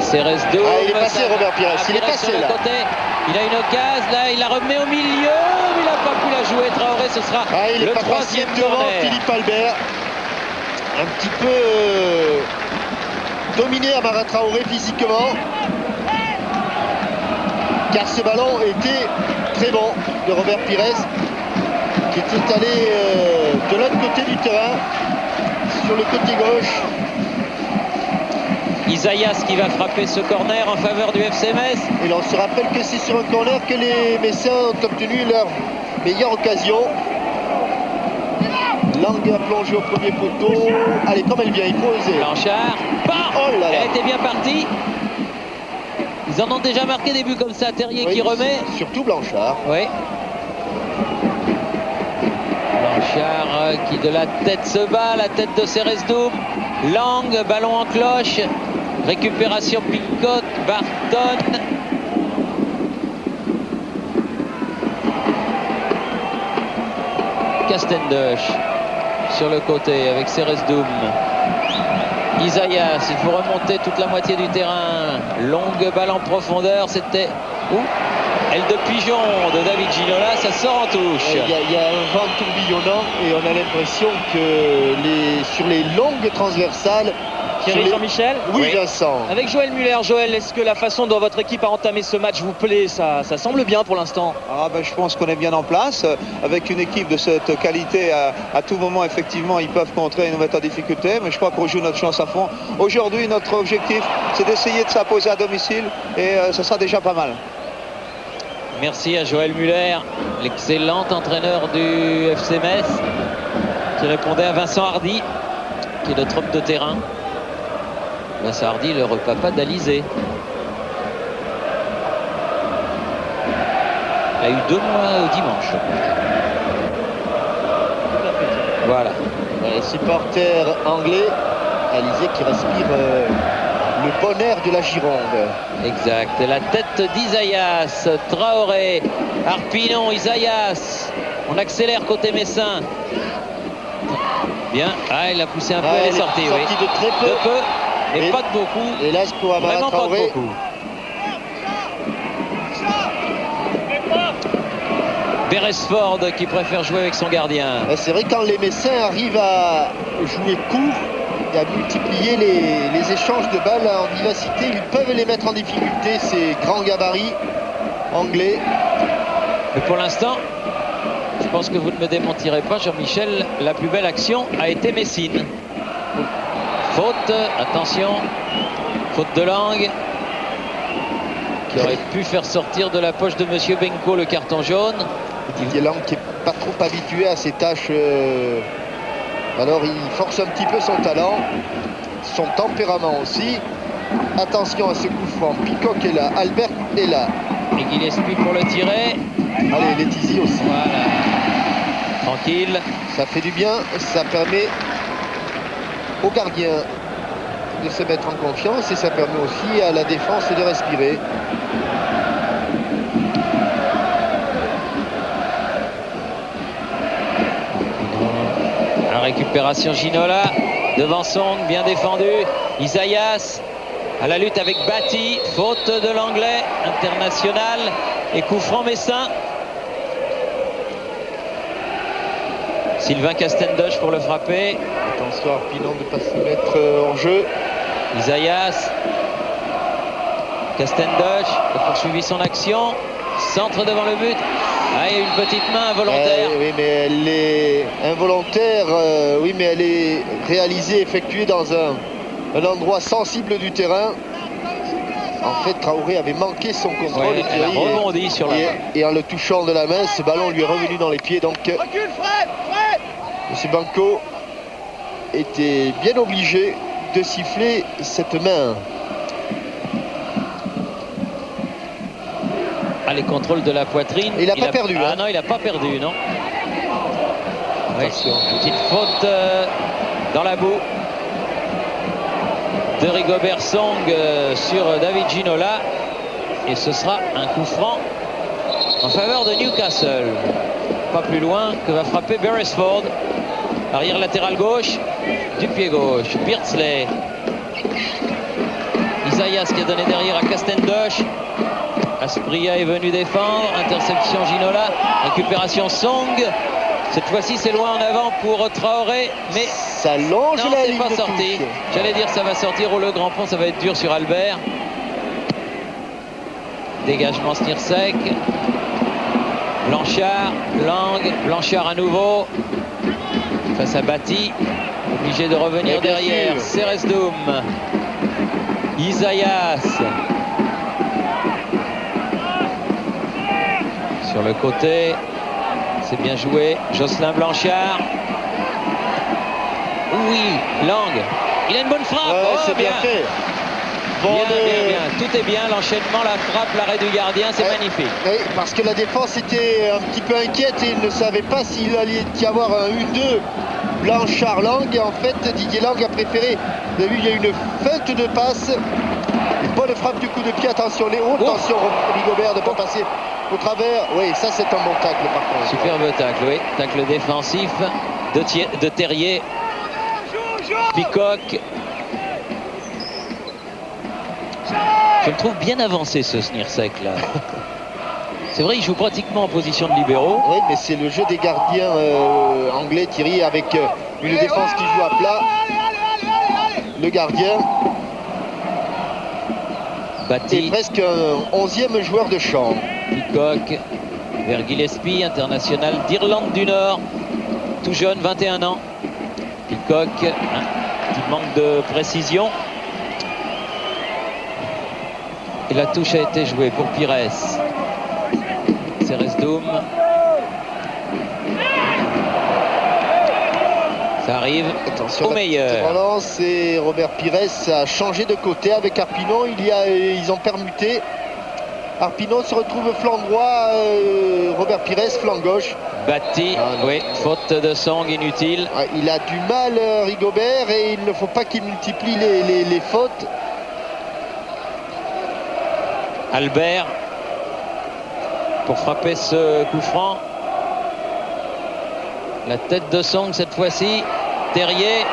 Ceresdoum. Ah, il est passé, Robert Pires. Il est passé là. Côté. Il a une occasion, là il la remet au milieu, mais il n'a pas pu la jouer. Traoré, ce sera il le est pas troisième devant corner. Philippe Albert. Un petit peu dominé Amara Traoré physiquement. Car ce ballon était très bon de Robert Pires, qui était allé de l'autre côté du terrain, sur le côté gauche. Isaias qui va frapper ce corner en faveur du FC Metz. Et l'on se rappelle que c'est sur un corner que les Messins ont obtenu leur meilleure occasion. Lang a plongé au premier poteau. Allez, comme elle vient, il faut oser. Blanchard, oh là là. Elle était bien partie. Ils en ont déjà marqué des buts comme ça. Terrier qui remet. Surtout Blanchard. Oui. Blanchard qui de la tête se bat, la tête de Ceresdoum. Lang, ballon en cloche. Récupération Picotte, Barton. Castendush sur le côté avec Ceresdoum. Isaias, il faut remonter toute la moitié du terrain. Longue balle en profondeur, c'était aile de pigeon de David Ginola, ça sort en touche. Il y a un vent tourbillonnant et on a l'impression que sur les longues transversales. Thierry Jean-Michel. Oui, Vincent. Avec Joël Muller. Joël, est-ce que la façon dont votre équipe a entamé ce match vous plaît? Ça semble bien pour l'instant. Je pense qu'on est bien en place. Avec une équipe de cette qualité, à tout moment, effectivement, ils peuvent contrer et nous mettre en difficulté. Mais je crois qu'on joue notre chance à fond. Aujourd'hui, notre objectif, c'est d'essayer de s'imposer à domicile. Et ça sera déjà pas mal. Merci à Joël Muller, l'excellent entraîneur du FC Metz, qui répondait à Vincent Hardy, qui est notre homme de terrain. Vincent Hardy, le papa d'Alizé. Il a eu 2 mois au dimanche. Voilà. Les supporters anglais, Alizé qui respire le bon air de la Gironde. Exact. La tête d'Isaias, Traoré, Arpinon, Isaias. On accélère côté messin. Bien. Il a poussé un peu, elle est sortie. De très peu. De peu. Et pas de beaucoup. Hélas pour Amara Vraiment Traoré. pas de beaucoup. Beresford qui préfère jouer avec son gardien. C'est vrai, quand les Messins arrivent à jouer court et à multiplier les échanges de balles en vivacité, ils peuvent les mettre en difficulté, ces grands gabarits anglais. Mais pour l'instant, je pense que vous ne me démentirez pas, Jean-Michel, la plus belle action a été Messine. Faute, attention, faute de Langue, qui aurait pu faire sortir de la poche de Monsieur Benko le carton jaune. Didier Langue qui n'est pas trop habitué à ces tâches, alors il force un petit peu son talent, son tempérament aussi. Attention à ce coup franc, Picoc est là, Albert est là. Et Gillespie pour le tirer. Allez, Letizy aussi. Voilà. Tranquille. Ça fait du bien, ça permet au gardien de se mettre en confiance et ça permet aussi à la défense de respirer. En récupération Ginola devant Song, bien défendu. Isaias à la lutte avec Bati, faute de l'anglais international et coup franc messin. Sylvain Castendush pour le frapper. Attention à Arpinon de ne pas se mettre en jeu. Isaias, Castendush a poursuivi son action, centre devant le but. Il y a une petite main involontaire. Oui, mais elle est involontaire, oui, mais elle est réalisée, effectuée dans un endroit sensible du terrain. En fait, Traoré avait manqué son contrôle elle a rebondi sur la main. Et en le touchant de la main, ce ballon lui est revenu dans les pieds. Donc, M. Benko était bien obligé de siffler cette main. Les contrôles de la poitrine. Il n'a pas perdu. Non, il n'a pas perdu, non. Oui, petite faute dans la boue de Rigobert Song sur David Ginola. Et ce sera un coup franc en faveur de Newcastle. Pas plus loin que va frapper Beresford. Arrière latéral gauche, du pied gauche. Beardsley. Isaias qui a donné derrière à Castendush. Aspria est venu défendre. Interception Ginola. Récupération Song. Cette fois-ci, c'est loin en avant pour Traoré. Mais ça longe non, la c'est ligne pas de sorti. touche. J'allais dire ça va sortir au Le Grand Pont. Ça va être dur sur Albert. Dégagement Snirsek. Blanchard. Langue. Blanchard à nouveau. Face à Bati. Obligé de revenir derrière. Ceresdoum. Isaias. Sur le côté, c'est bien joué. Jocelyn Blanchard. Oui, Langue. Il a une bonne frappe. C'est bien fait. Bien. Tout est bien. L'enchaînement, la frappe, l'arrêt du gardien, c'est magnifique. Oui, parce que la défense était un petit peu inquiète et il ne savait pas s'il allait y avoir un 1-2 Blanchard-Langue. Et en fait, Didier Langue a préféré. Vous avez vu, il y a une feinte de passe. Une bonne frappe du coup de pied. Attention, Léo. Attention, Rigobert de ne pas passer au travers. Oui, ça c'est un bon tacle par contre. Superbe tacle, oui. Tacle défensif de Terrier. Peacock. Je le trouve bien avancé ce Snirsek là. C'est vrai, il joue pratiquement en position de libéraux. Oui, mais c'est le jeu des gardiens anglais, Thierry, avec une défense qui joue à plat. Le gardien Batty. est presque un 11e joueur de champ. Peacock vers Gillespie, international d'Irlande du Nord. Tout jeune, 21 ans. Peacock, un petit manque de précision. Et la touche a été jouée pour Pires. Ceresdoum. Ça arrive. Attention, au meilleur. Relance et Robert Pires a changé de côté avec Arpinon. Ils ont permuté. Arpinon se retrouve flanc droit. Robert Pires flanc gauche. Batty, oui, faute de Song inutile. Il a du mal, Rigobert, et il ne faut pas qu'il multiplie les fautes. Albert pour frapper ce coup franc. La tête de Song cette fois-ci. Terrier.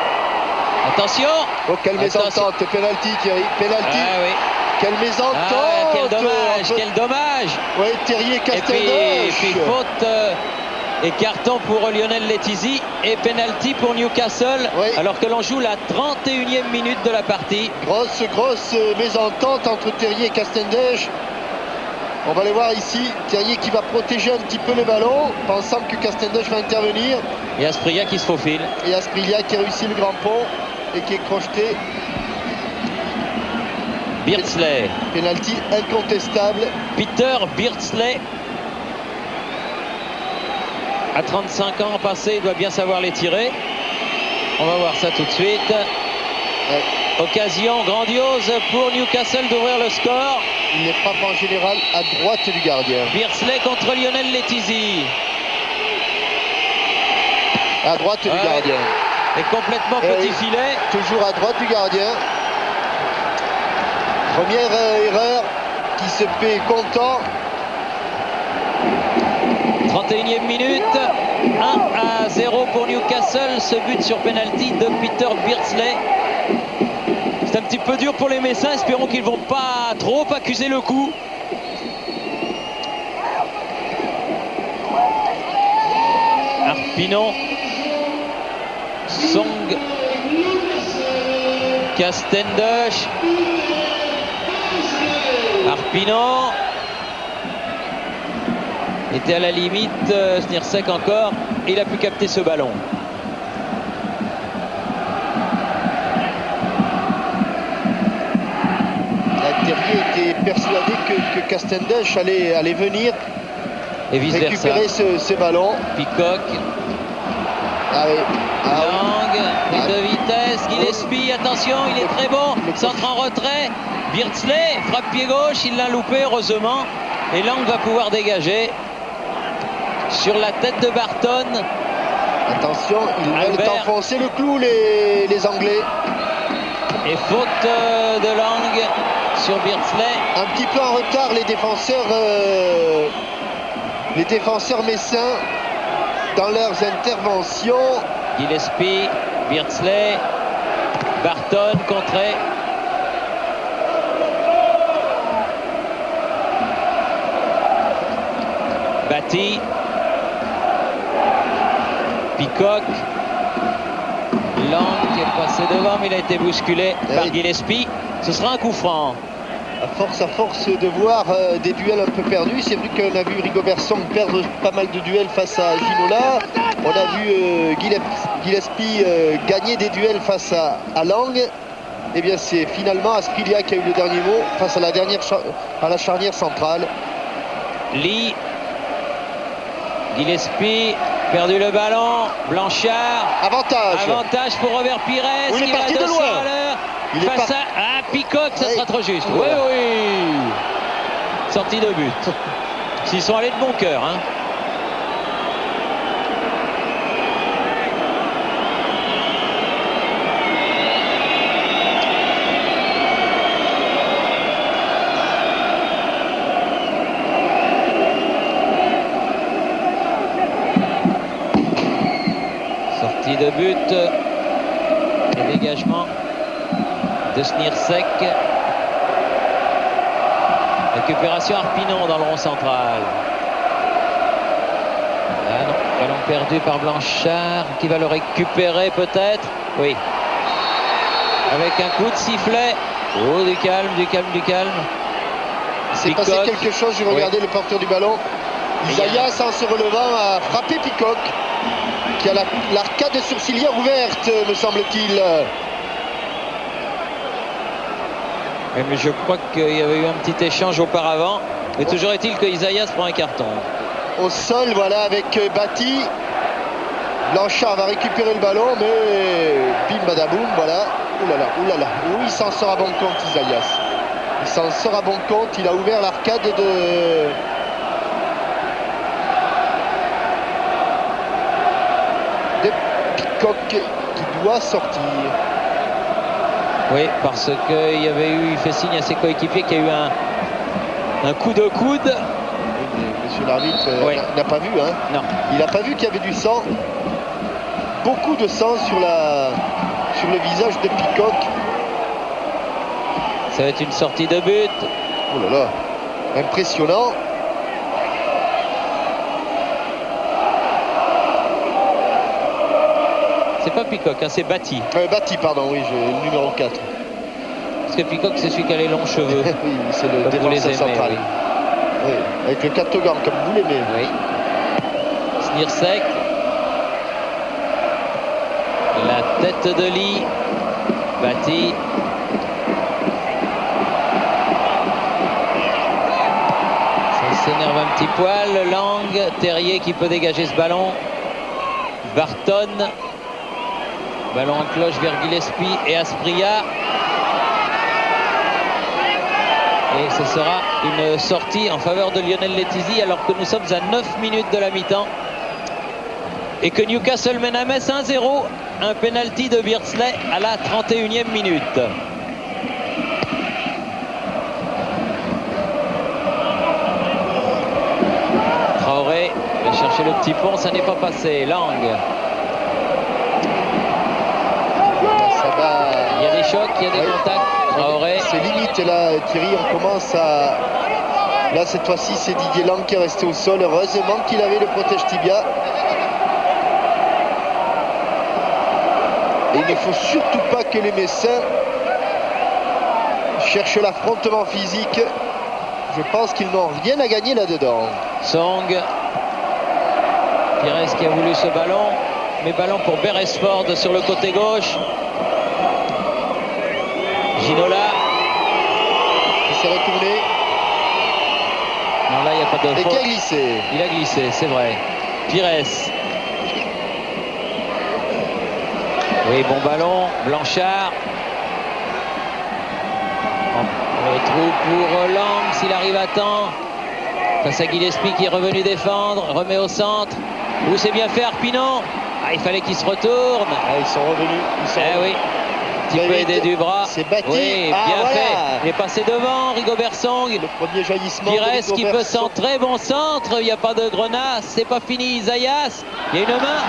Attention. Oh, quelle mésentente. Penalty, Thierry. Penalty. Ah oui. Quelle mésentente. Ah, quel dommage. Quel dommage. Oui, Terrier Castelloche. Et puis faute et carton pour Lionel Letizy et penalty pour Newcastle, oui. Alors que l'on joue la 31e minute de la partie. Grosse mésentente entre Terrier et Castelloche. On va les voir ici. Terrier qui va protéger un petit peu le ballon, pensant que Castelloche va intervenir. Et Asprilla qui se faufile. Et Asprilla qui réussit le grand pont et qui est crocheté. Beardsley. Penalty incontestable. Peter Beardsley. À 35 ans passé, il doit bien savoir les tirer. On va voir ça tout de suite. Ouais. Occasion grandiose pour Newcastle d'ouvrir le score. Il est frappe en général à droite du gardien. Beardsley contre Lionel Letizy. À droite du gardien. Et complètement petit filet. Toujours à droite du gardien. Première erreur qui se fait content. 31e minute, 1-0 pour Newcastle. Ce but sur penalty de Peter Beardsley. C'est un petit peu dur pour les Messins. Espérons qu'ils ne vont pas trop accuser le coup. Arpinon. Song. Castendush. Arpinon. Était à la limite, Snirsek encore, il a pu capter ce ballon. Terrier était persuadé que Castendush allait venir et récupérer ce ballon. Peacock. Ah oui. Lang, prise de vitesse, Gillespie, attention, il est très bon. Centre en retrait. Beardsley, frappe pied gauche, il l'a loupé heureusement. Et Lang va pouvoir dégager. Sur la tête de Barton. Attention, ils veulent enfoncer le clou, les Anglais. Et faute de Lang sur Beardsley. Un petit peu en retard, les défenseurs messins dans leurs interventions. Gillespie, Beardsley, Barton contré. Batty. Peacock. Lang qui est passé devant, mais il a été bousculé par Gillespie. Ce sera un coup franc. À force de voir des duels un peu perdus, c'est vrai qu'on a vu Rigobert Song perdre pas mal de duels face à Ginola. On a vu Gillespie gagner des duels face à Lang. Et bien c'est finalement Asprilla qui a eu le dernier mot face à la charnière centrale. Lee. Gillespie. Perdu le ballon, Blanchard. Avantage pour Robert Pires. Il est parti de loin. Face à Peacock, ça sera trop juste. Oui. Sortie de but. S'ils sont allés de bon cœur. Hein. but. Et dégagement de Snirsek. Récupération Arpinon dans le rond central. Ah non, ballon perdu par Blanchard qui va le récupérer peut-être. Oui. Avec un coup de sifflet. Oh, du calme, du calme, du calme. C'est passé quelque chose, j'ai regardé le porteur du ballon. Isaias, en se relevant, a frappé Picoc, qui a l'arcade sourcilière ouverte, me semble-t-il. Mais je crois qu'il y avait eu un petit échange auparavant. Mais toujours est-il que Isaias prend un carton. Au sol, voilà, avec Bati. Blanchard va récupérer le ballon, mais bim badaboum, voilà. Oulala, oulala. Oui, il s'en sort à bon compte, Isaias. Il s'en sort à bon compte. Il a ouvert l'arcade de Picoc qui doit sortir. Oui, parce qu'il y avait eu, il fait signe à ses coéquipiers qu'il y a eu un coup de coude. Oui, mais monsieur l'arbitre n'a pas vu, hein. Non. Il n'a pas vu qu'il y avait du sang. Beaucoup de sang sur le visage de Picoc. Ça va être une sortie de but. Oh là là, impressionnant. C'est pas Picoc, hein, c'est Bati. Bati, pardon, oui, j'ai le numéro 4. Parce que Picoc, c'est celui qui a les longs cheveux. Oui, c'est le défenseur central. Oui. Oui, avec le catogan, comme vous l'aimez. Oui. Snirsek. La tête de lit. Bati. Ça s'énerve un petit poil. Lang, Terrier qui peut dégager ce ballon. Barton. Ballon en cloche vers Gillespie et Asprilla. Et ce sera une sortie en faveur de Lionel Letizy alors que nous sommes à 9 minutes de la mi-temps. Et que Newcastle mène à Metz 1-0. Un penalty de Beardsley à la 31e minute. Traoré va chercher le petit pont, ça n'est pas passé. Lang. Il y a des chocs, il y a des contacts. Traoré. C'est limite là, Thierry, on commence à... Là, cette fois-ci, c'est Didier Lang qui est resté au sol. Heureusement qu'il avait le protège-tibia. Et il ne faut surtout pas que les Messins cherchent l'affrontement physique. Je pense qu'ils n'ont rien à gagner là-dedans. Song. Pires qui a voulu ce ballon. Mais ballon pour Beresford sur le côté gauche. Ginola. Il s'est retourné. Non, là, il n'y a pas de faute. Et qui a glissé. Il a glissé, c'est vrai. Pires. Oui, bon ballon. Blanchard. Le trou pour Lang, s'il arrive à temps. Face à Gillespie qui est revenu défendre. Remet au centre. Où c'est bien fait Arpinon. Ah, il fallait qu'il se retourne. Ah, ils sont revenus. Oui. Un petit peu aidé du bras. C'est Bati. Oui, bien fait. Il est passé devant, Rigobert Song. Le premier jaillissement. Pires qui peut centrer, bon centre. Il n'y a pas de grenade. C'est pas fini. Isaias. Il y a une main.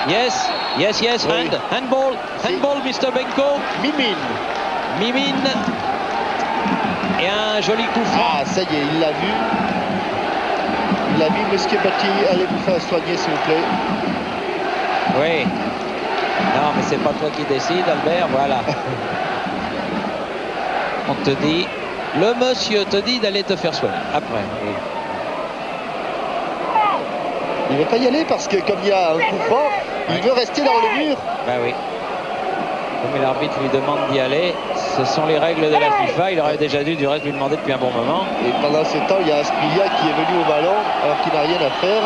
Yes, yes, yes. Oui. Handball. Handball, Mr. Benko. Mimine. Et un joli coup franc. Ah, ça y est, il l'a vu. Il a vu Monsieur Bati. Allez vous faire soigner, s'il vous plaît. Oui. Non, mais c'est pas toi qui décide, Albert, voilà. On te dit, le monsieur te dit d'aller te faire soigner. Après, oui. Il ne veut pas y aller parce que comme il y a un coup franc, il veut rester dans le mur. Ben oui. Comme l'arbitre lui demande d'y aller, ce sont les règles de la FIFA. Il aurait déjà dû, du reste, lui demander depuis un bon moment. Et pendant ce temps, il y a Asprilla qui est venu au ballon alors qu'il n'a rien à faire.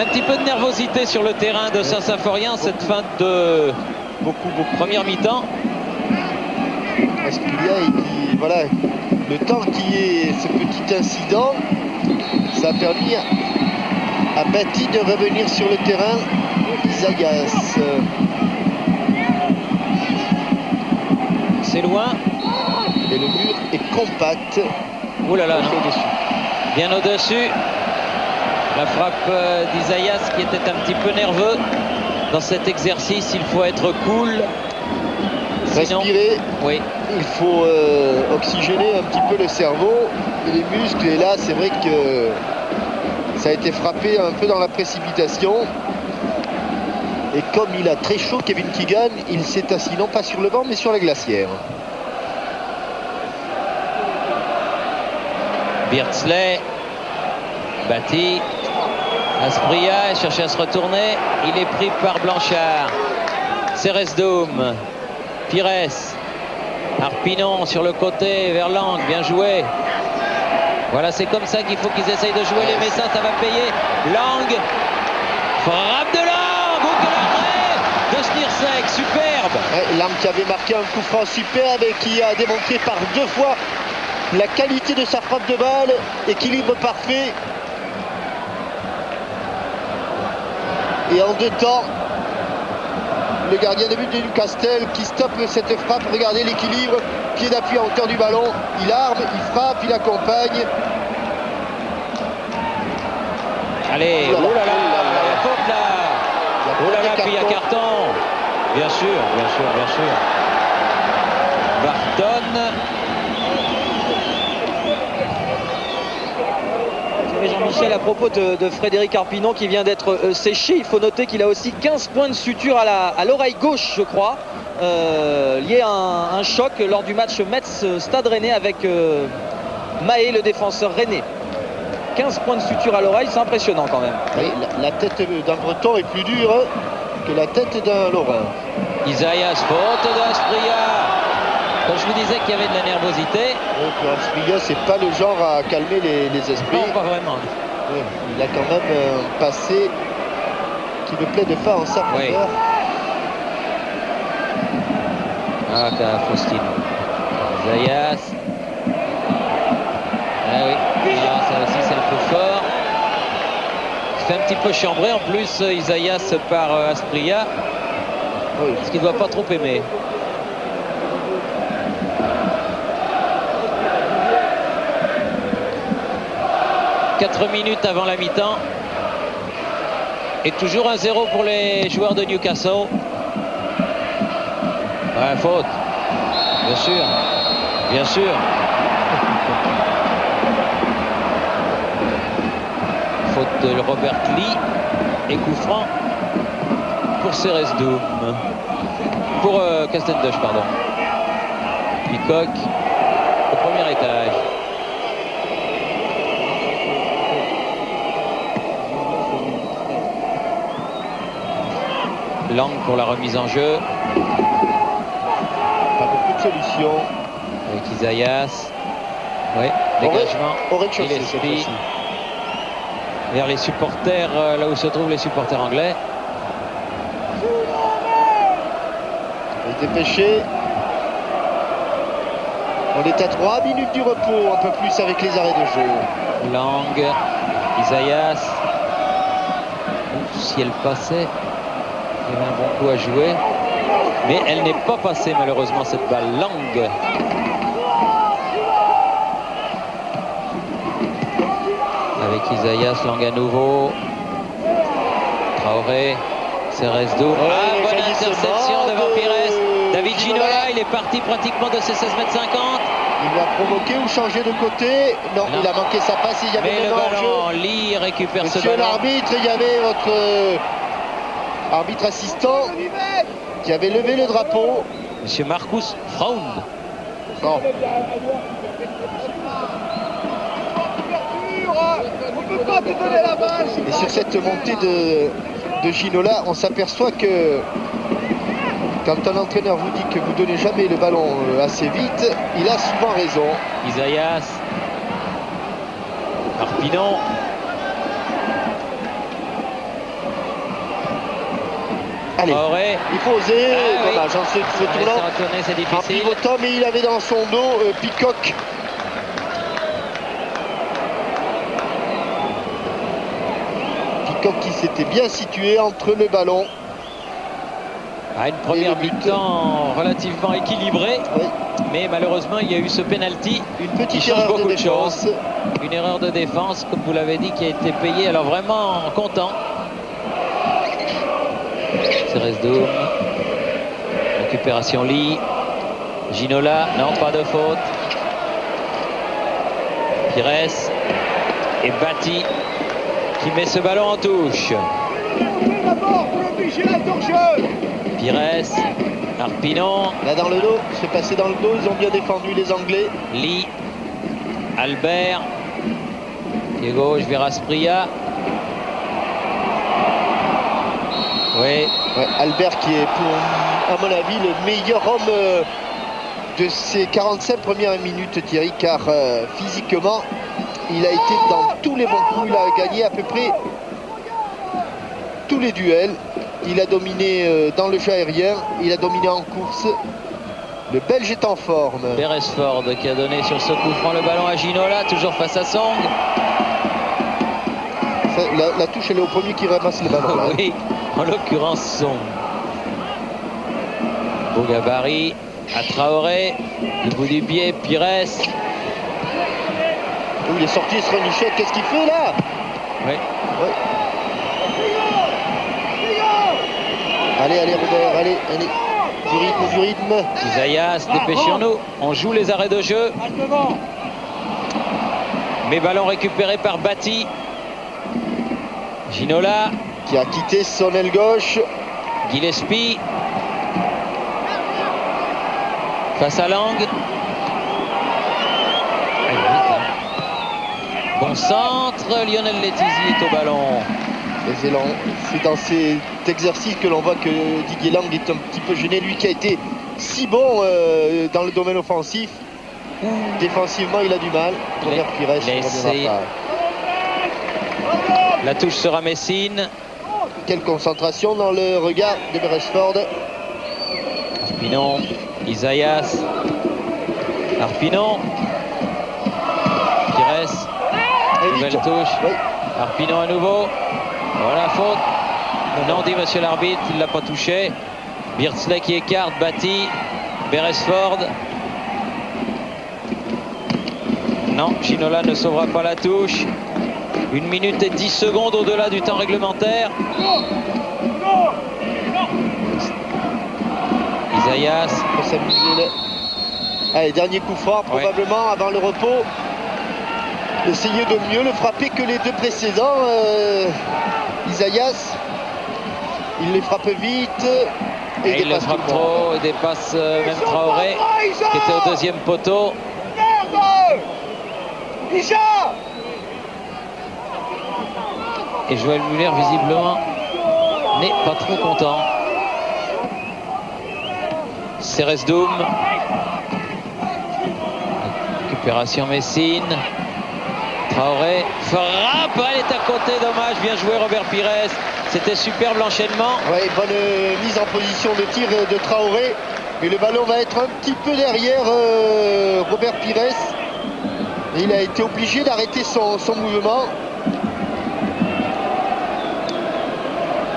Un petit peu de nervosité sur le terrain de Saint-Symphorien, cette fin de beaucoup première mi-temps. Asprilla, voilà, le temps qu'il y ait ce petit incident, ça a permis à Bati de revenir sur le terrain. Isaias. C'est loin. Et le mur est compact. Ouh là là, bien au-dessus. La frappe d'Isaias qui était un petit peu nerveux dans cet exercice. Il faut être cool. Sinon, respirer. Oui. Il faut oxygéner un petit peu le cerveau et les muscles. Et là, c'est vrai que ça a été frappé un peu dans la précipitation. Et comme il a très chaud, Kevin Keegan, il s'est assis non pas sur le banc, mais sur la glacière. Beardsley, Batty, Asprilla cherche à se retourner. Il est pris par Blanchard. Ceresdum, Pires, Arpinon sur le côté vers Lang, bien joué. Voilà, c'est comme ça qu'il faut qu'ils essayent de jouer. Les Messins, ça va payer. Lang, frappe de Lang, ou quel arrêt de Snirsek, superbe. Ouais, Lang qui avait marqué un coup franc superbe et qui a démontré par 2 fois la qualité de sa frappe de balle, équilibre parfait. Et en 2 temps, le gardien de but de Newcastle qui stoppe cette frappe. Regardez l'équilibre, pied d'appui en hauteur du ballon. Il arme, il frappe, il accompagne. Allez, oh là là, la faute là. Oh là là, puis il y a carton. Bien sûr, bien sûr, bien sûr. Barton. Jean-Michel, à propos de Frédéric Arpinon qui vient d'être séché, il faut noter qu'il a aussi 15 points de suture à l'oreille gauche, je crois, lié à un choc lors du match Metz-Stade Rennais avec Mahé, le défenseur rennais. 15 points de suture à l'oreille, c'est impressionnant quand même. Oui, la tête d'un Breton est plus dure que la tête d'un Lorrain. Isaias, faute d'Asprilla. Quand je vous disais qu'il y avait de la nervosité. Asprilla, c'est pas le genre à calmer les esprits. Non, pas vraiment. Oui, il a quand même un passé qui me plaît de pas en sa faveur. Oui. Ah, Faustine. Isaias. Ah oui, ah, ça aussi c'est un peu fort. Il fait un petit peu chambré en plus Isaias par Asprilla. Oui. Ce qu'il ne doit pas trop aimer. « 4 minutes avant la mi-temps. Et toujours 1-0 pour les joueurs de Newcastle. Ouais, faute. Bien sûr. Bien sûr. Faute de Robert Lee. Et coup franc pour Ceresdum. Pour Castendush, pardon. Peacock au premier étage. Lang pour la remise en jeu. Pas beaucoup de solutions. Avec Isaias. Oui, dégagement. Et l'esprit vers les supporters, là où se trouvent les supporters anglais. Il est dépêché. On est à 3 minutes du repos, un peu plus avec les arrêts de jeu. Lang, Isaias. Si elle passait. Il y avait un bon coup à jouer, mais elle n'est pas passée malheureusement cette balle. Lang. Avec Isaias, Lang à nouveau. Traoré, Ceresdum. Ah, bonne interception devant Pires. David Ginola, il est parti pratiquement de ses 16,50 m. Il va provoquer ou changer de côté. Non, il a manqué sa passe. Il y avait mais le ballon, Lee récupère ce ballon. Monsieur l'arbitre, il y avait votre arbitre assistant qui avait levé le drapeau. Monsieur Marcus Fraund. Non. Et sur cette montée de Ginola, on s'aperçoit que quand un entraîneur vous dit que vous ne donnez jamais le ballon assez vite, il a souvent raison. Isaias. Arpinon. Allez, Traoré. il faut oser. Ah, dommage, en se retournant, c'est difficile. en pivotant, mais il avait dans son dos Peacock. Peacock qui s'était bien situé entre le ballon. Une première mi-temps relativement équilibrée. Oui. mais malheureusement il y a eu ce penalty. Une petite qui change erreur de beaucoup de défense. choses. Une erreur de défense, comme vous l'avez dit, qui a été payée. Alors vraiment content. Ceresdoum. Récupération Lee. Ginola, non, pas de faute. Pires et Bati qui met ce ballon en touche. Pires, Arpinon. Là dans le dos, c'est passé dans le dos, ils ont bien défendu les Anglais. Lee, Albert, pied gauche vers Asprilla. Oui. Ouais, Albert qui est, à mon avis, le meilleur homme de ces 45 premières minutes, Thierry, car physiquement, il a été dans tous les bons coups. Il a gagné à peu près tous les duels. Il a dominé dans le jeu aérien, il a dominé en course. Le Belge est en forme. Beresford qui a donné sur ce coup franc le ballon à Ginola, toujours face à Song. La touche, elle est au premier qui ramasse le ballon. Là. Oui, en l'occurrence Song. Beau gabarit à Traoré, du bout du pied, Pires. Oui, il est sorti, Srenichek, qu'est-ce qu'il fait là? Oui. Ouais. Allez, Robert, allez. Du rythme. Isaias, dépêchons-nous. On joue les arrêts de jeu. Mais ballon récupéré par Bati. Ginola. Qui a quitté son aile gauche. Gillespie. Face à Lang. Bon centre. Lionel Letizy est au ballon. C'est dans cet exercice que l'on voit que Didier Lang est un petit peu gêné, lui qui a été si bon dans le domaine offensif. Défensivement, il a du mal. Robert Pires, la touche sera Messine. Quelle concentration dans le regard de Beresford. Arpinon, Isaias. Arpinon. Pires. Nouvelle touche. Oui. Arpinon à nouveau. Voilà, faute. Non, dit monsieur l'arbitre, il ne l'a pas touché. Beardsley qui écarte, Bati. Beresford. Non, Ginola ne sauvera pas la touche. 1 minute et 10 secondes au-delà du temps réglementaire. Isaias. Allez, dernier coup fort, probablement avant le repos. Essayer de mieux le frapper que les deux précédents. Isaias, il les frappe vite. Et il le frappe trop, il dépasse même Traoré, qui était au deuxième poteau. Et Joël Muller, visiblement, n'est pas trop content. Ceresdoum. Récupération Messine. Traoré frappe, elle est à côté, dommage, bien joué Robert Pires. C'était superbe l'enchaînement. Oui, bonne mise en position de tir de Traoré. Mais le ballon va être un petit peu derrière Robert Pires. Et il a été obligé d'arrêter son mouvement.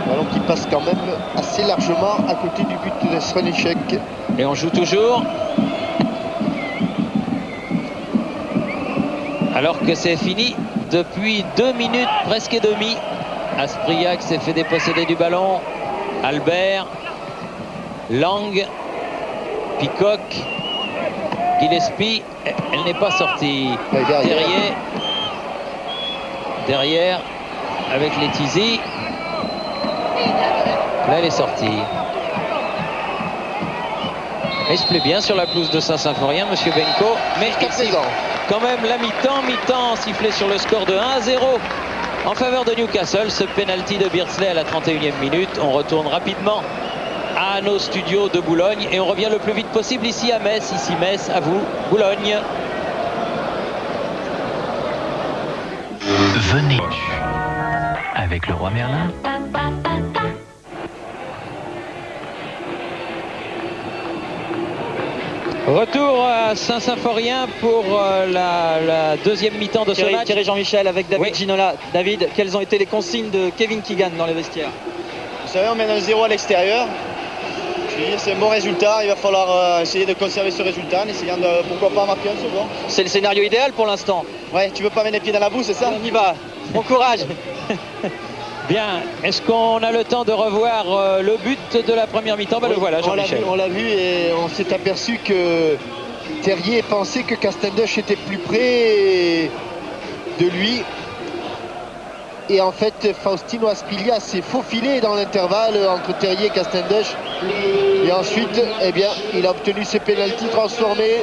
Ballon qui passe quand même assez largement à côté du but de Srenichek. Et on joue toujours. Alors que c'est fini depuis 2 minutes presque et demie. Asprilla qui s'est fait déposséder du ballon. Albert. Lang. Peacock. Gillespie. Elle n'est pas sortie. Derrière. Avec Letizy. Là elle est sortie. Il se plaît bien sur la pelouse de Saint-Symphorien, monsieur Benko. Mais ici, quand même la mi-temps sifflé sur le score de 1-0 en faveur de Newcastle. Ce penalty de Beardsley à la 31e minute. On retourne rapidement à nos studios de Boulogne et on revient le plus vite possible ici à Metz. Ici Metz, à vous, Boulogne. Venez avec le roi Merlin. Retour à Saint-Symphorien pour la deuxième mi-temps de ce match. Thierry Jean-Michel avec David Ginola. David, quelles ont été les consignes de Kevin Keegan dans les vestiaires? Vous savez, on mène un 0 à l'extérieur. Je veux dire, c'est un bon résultat. Il va falloir essayer de conserver ce résultat en essayant de, pourquoi pas, marquer un second. C'est le scénario idéal pour l'instant. Ouais, tu veux pas mettre les pieds dans la boue, c'est ça? On y va. Bon courage. Bien, est-ce qu'on a le temps de revoir le but de la première mi-temps? Le voilà, Jean-Michel. On l'a vu et on s'est aperçu que Terrier pensait que Castendush était plus près de lui. Et en fait, Faustino Aspiglia s'est faufilé dans l'intervalle entre Terrier et Castendush. Et ensuite, eh bien, il a obtenu ses pénaltys transformés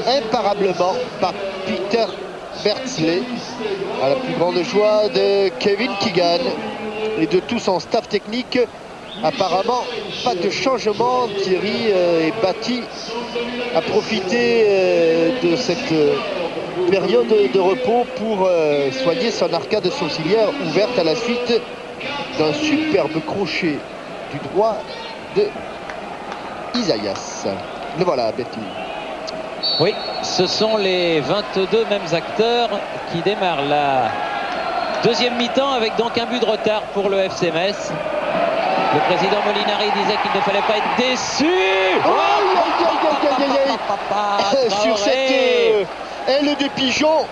imparablement par Peter Beardsley, à la plus grande joie de Kevin Keegan et de tout son staff technique. Apparemment, pas de changement. Thierry est bâti à profiter de cette période de repos pour soigner son arcade sourcilière ouverte à la suite d'un superbe crochet du droit de Isaias. Le voilà, Betty. Oui, ce sont les 22 mêmes acteurs qui démarrent la deuxième mi-temps avec donc un but de retard pour le FC Metz. Le président Molinari disait qu'il ne fallait pas être déçu. Sur cette aile de pigeon,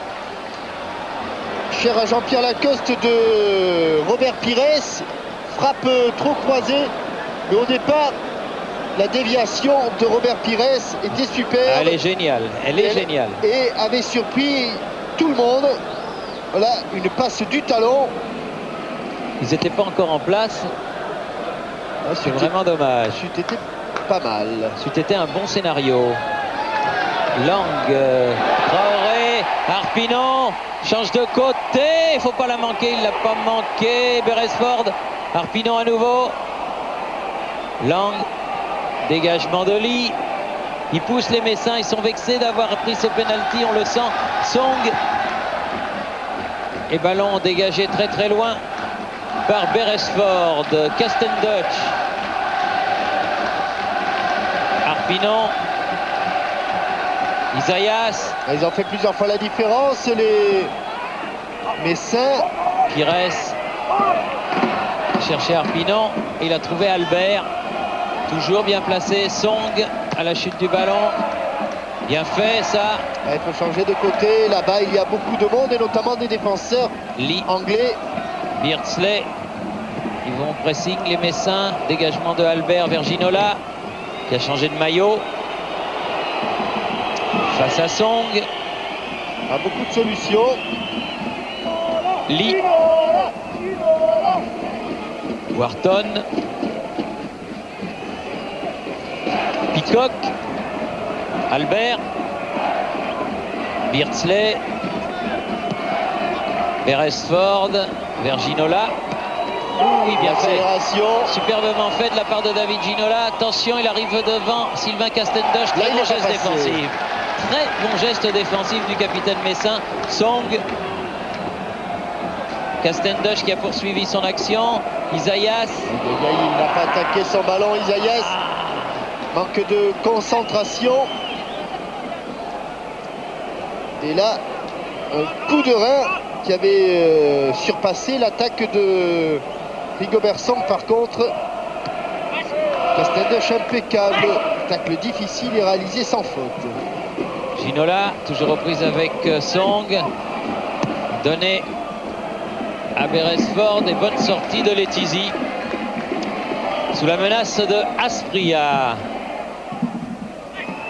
cher à Jean-Pierre Lacoste, de Robert Pires, frappe trop croisée, mais au départ la déviation de Robert Pires était superbe. Elle est géniale, elle est géniale. Et avait surpris tout le monde. Voilà, une passe du talon. Ils n'étaient pas encore en place. C'est vraiment dommage. C'eût été pas mal. C'eût été un bon scénario. Lang, Traoré, Arpinon change de côté. Il ne faut pas la manquer, il ne l'a pas manqué. Beresford, Arpinon à nouveau. Lang, dégagement de Lee. Il pousse les Messins, ils sont vexés d'avoir pris ce penalty, on le sent. Song. Et ballon dégagé très très loin par Beresford. Castendush. Arpinon. Isaias. Ils ont fait plusieurs fois la différence, les Messins. Pires cherchait Arpinon. Il a trouvé Albert. Toujours bien placé. Song à la chute du ballon. Bien fait ça. Il faut changer de côté. Là-bas, il y a beaucoup de monde et notamment des défenseurs anglais. Beardsley. Ils vont pressing les Messins. Dégagement de Albert vers Ginola qui a changé de maillot. Face à Song. A beaucoup de solutions. Lee. Wharton. Peacock. Albert. Beardsley. Beresford. Vers Ginola. Oui, bien fait. Superbement fait de la part de David Ginola. Attention, il arrive devant Sylvain Castendush. Très bon geste défensif. Très bon geste défensif du capitaine Messin. Song. Castendush qui a poursuivi son action. Isaias. Il n'a pas attaqué son ballon, Isaias. Manque de concentration. Et là, un coup de rein qui avait surpassé l'attaque de Rigobert Song. Par contre, Castendush impeccable. Tacle difficile et réalisé sans faute. Ginola, toujours reprise avec Song. Donné à Beresford et bonne sortie de Letizy. Sous la menace de Aspria.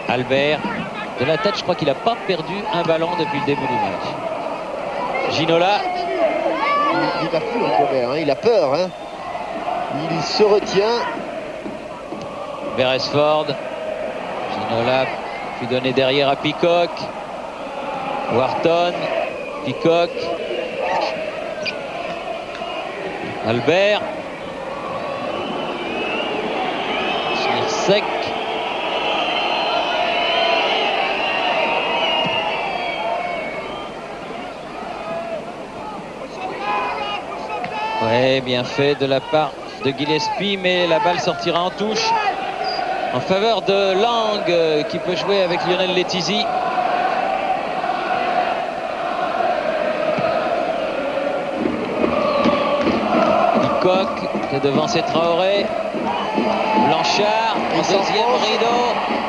Albert. De la tête, je crois qu'il n'a pas perdu un ballon depuis le début du match. Ginola. Il a peur, Robert, hein, il a peur. Hein. Il se retient. Beresford. Ginola puis donné derrière à Peacock. Wharton. Peacock. Albert. Sec. Ouais, bien fait de la part de Gillespie, mais la balle sortira en touche en faveur de Lang qui peut jouer avec Lionel Letizy. Peacock qui est devant ses Traoré. Blanchard, en deuxième rideau,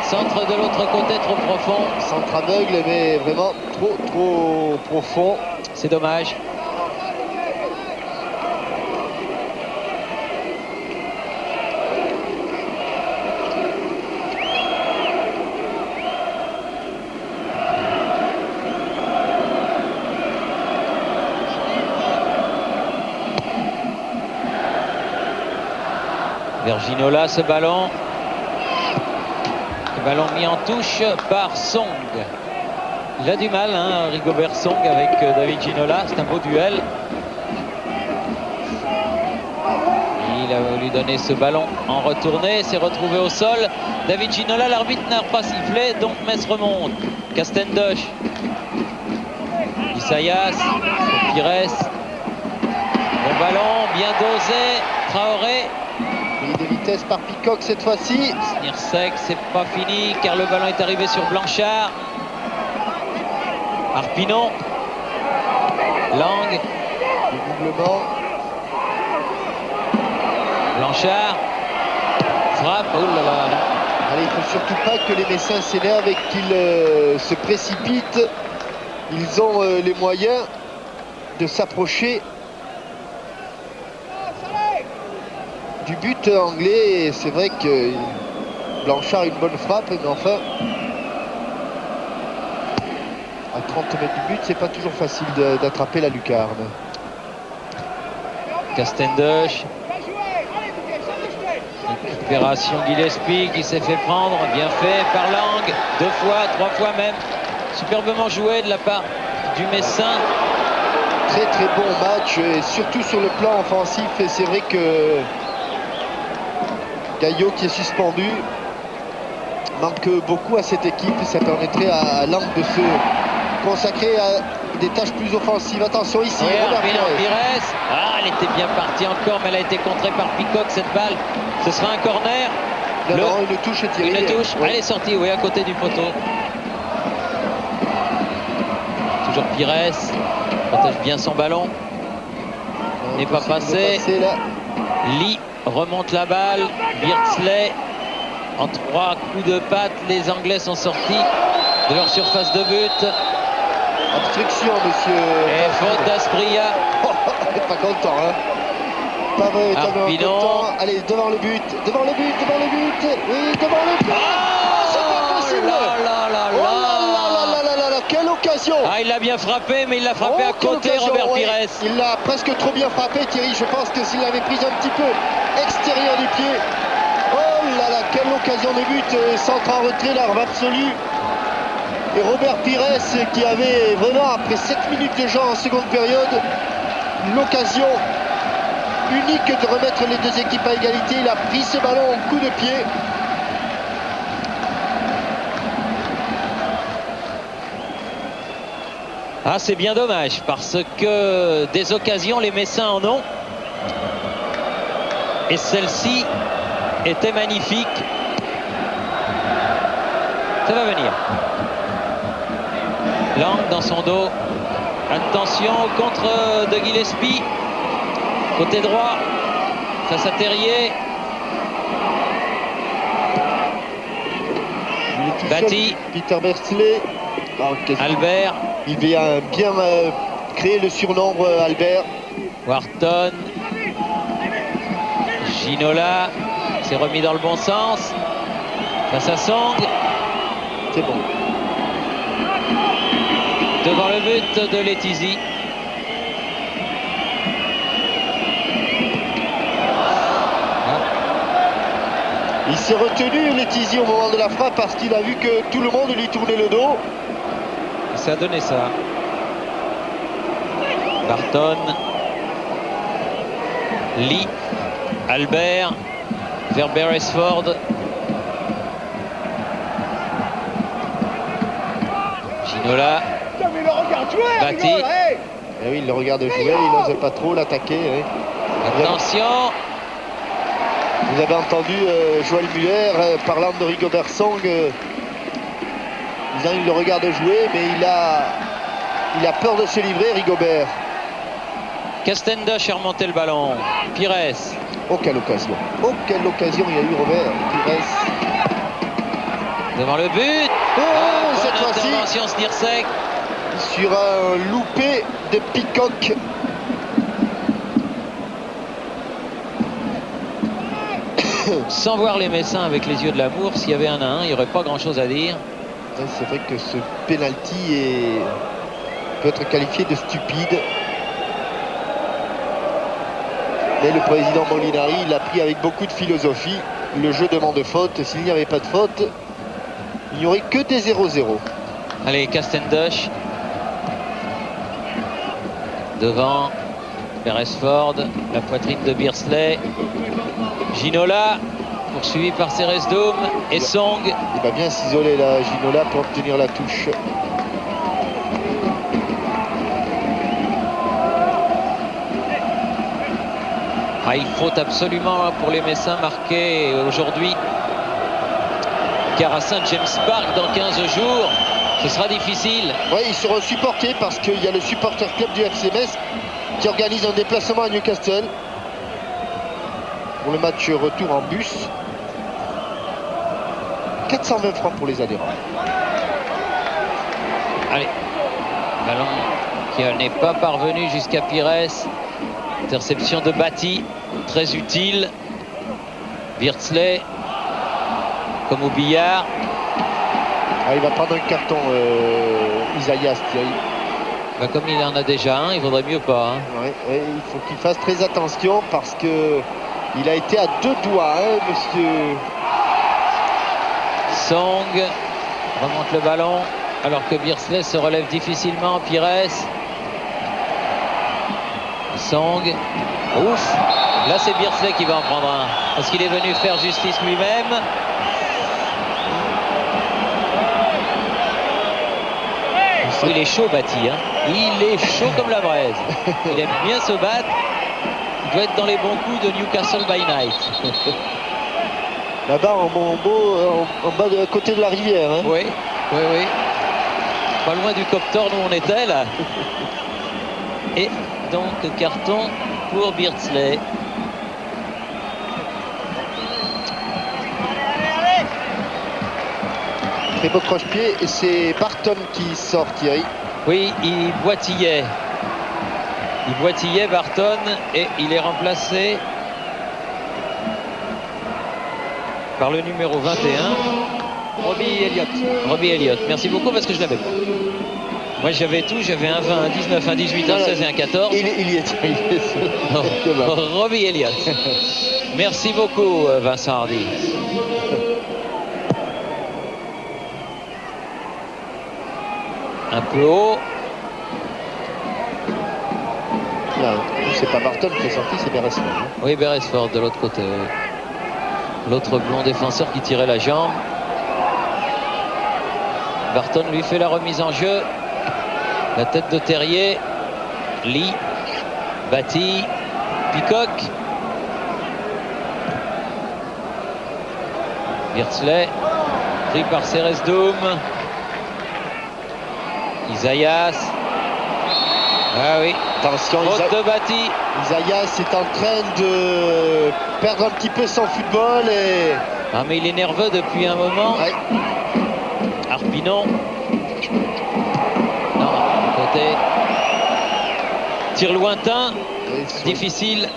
centre de l'autre côté, trop profond. Centre aveugle, mais vraiment trop profond. C'est dommage. Vers Ginola, ce ballon. Le ballon mis en touche par Song. Il a du mal, hein, Rigobert Song, avec David Ginola. C'est un beau duel. Il a voulu donner ce ballon en retournée. S'est retrouvé au sol. David Ginola, l'arbitre n'a pas sifflé, donc Metz remonte. Castendosh. Isaias. Pires. Bon ballon, bien dosé. Traoré. Pris de vitesse par Peacock cette fois-ci. Snirsek, c'est pas fini car le ballon est arrivé sur Blanchard. Arpinon. Lang. Le doublement. Blanchard. Frappe. Oh là là. Allez, il ne faut surtout pas que les Messins s'énervent et qu'ils se précipitent. Ils ont les moyens de s'approcher du but anglais. C'est vrai que Blanchard a une bonne frappe, mais enfin, à 30 mètres du but, c'est pas toujours facile d'attraper la lucarne. Castendosh. Récupération Gillespie qui s'est fait prendre, bien fait par Lang, 2 fois, 3 fois même. Superbement joué de la part du Messin. Très bon match, et surtout sur le plan offensif. Et c'est vrai que Gaillot, qui est suspendu, manque beaucoup à cette équipe. Ça permettrait à Lang de se consacrer à des tâches plus offensives. Attention ici, Pires. Ah, elle était bien partie encore, mais elle a été contrée par Peacock, cette balle. Ce sera un corner. Non, une touche est tirée. Une touche, ouais. Elle est sortie, oui, à côté du poteau. Toujours Pires. Protège bien son ballon. N'est pas passé. Lee remonte la balle. Beardsley. En 3 coups de patte, les Anglais sont sortis de leur surface de but. Obstruction, monsieur. Et faute d'Aspria. Pas content, hein. Pas véritablement content. Allez, devant le but. Oui, devant le but. C'est pas possible. Quelle occasion. Ah, il l'a bien frappé, mais il l'a frappé à côté, Robert Pires. Il l'a presque trop bien frappé, Thierry. Je pense que s'il l'avait pris un petit peu extérieur du pied. Oh là là, quelle occasion de but. Centre en retrait, l'arme absolue. Et Robert Pires, qui avait vraiment, après 7 minutes de jeu en seconde période, l'occasion unique de remettre les deux équipes à égalité. Il a pris ce ballon en coup de pied. Ah, c'est bien dommage, parce que des occasions, les Messins en ont. Et celle-ci était magnifique. Ça va venir. Lang dans son dos. Attention au contre de Gillespie. Côté droit. Face à Terrier. Batti. Peter Beardsley. Albert. Il vient bien créer le surnombre, Albert. Wharton. Ginola s'est remis dans le bon sens. Face à Song. C'est bon. Devant le but de Letizy. Il s'est retenu, Letizy, au moment de la frappe, parce qu'il a vu que tout le monde lui tournait le dos. Ça a donné ça. Barton. Lee. Albert. Vers Beresford. Ginola. Batti. Eh oui, il le regarde jouer, il n'ose pas trop l'attaquer. Oui. Attention. Vous avez entendu Joël Muller parlant de Rigobert Song. Il le regarde jouer, mais il a peur de se livrer, Rigobert. Castendosh a remonté le ballon. Pires. Oh, quelle occasion. Oh, quelle occasion il y a eu, Robert. Pires. Devant le but. Cette bonne fois-ci, intervention Snirsek. sur un loupé de Peacock. Sans voir les Messins avec les yeux de l'amour, s'il y avait 1-1, il n'y aurait pas grand-chose à dire. C'est vrai que ce penalty peut être qualifié de stupide. Mais le président Molinari l'a pris avec beaucoup de philosophie. Le jeu demande faute. S'il n'y avait pas de faute, il n'y aurait que des 0-0. Allez, Castendosh. Devant Beresford, la poitrine de Beardsley. Ginola, poursuivi par Ceresdome et Song. Il va bien s'isoler là, Ginola, pour obtenir la touche. Il faut absolument pour les Messins marquer aujourd'hui, car à Saint-James Park dans 15 jours ce sera difficile. Oui, ils seront supportés parce qu'il y a le supporter club du FC Metz qui organise un déplacement à Newcastle pour le match retour en bus. 420 francs pour les adhérents. Allez, ballon qui n'est pas parvenu jusqu'à Pires. Interception de Batty, très utile. Beardsley, comme au billard. Il va prendre un carton, Isaias, Thierry. Comme il en a déjà un, il vaudrait mieux pas. Ouais, il faut qu'il fasse très attention parce que il a été à 2 doigts, monsieur. Song remonte le ballon alors que Beardsley se relève difficilement. Pires. Song. Ouf. Là, c'est Beardsley qui va en prendre un parce qu'il est venu faire justice lui-même. Il est chaud, Batty. Il est chaud comme la braise. Il aime bien se battre. Il doit être dans les bons coups de Newcastle by Night. Là-bas, en bas à côté de la rivière. Oui. Pas loin du Coptor où on était là. Et donc carton pour Beardsley. Très beau croche-pied et c'est Barton qui sort, Thierry. Oui, il boitillait. Barton et il est remplacé par le numéro 21, Robbie Elliott. Merci beaucoup parce que je l'avais pas. Moi j'avais tout, j'avais un 20, un 19, un 18, un 16 et un 14. Il y est. Robbie Elliott. Merci beaucoup Vincent Hardy. Un peu haut. C'est pas Barton qui est sorti, c'est Beresford. Oui, Beresford de l'autre côté. L'autre blond défenseur qui tirait la jambe. Barton lui fait la remise en jeu. La tête de Terrier. Lee. Batty. Peacock. Beardsley. Pris par Ceresdome. Isaias. Ah oui. Attention, faute de Batty. Isaias est en train de perdre un petit peu son football. Ah mais il est nerveux depuis un moment. Ouais. Arpinon. Non, côté. Tir lointain. Difficile.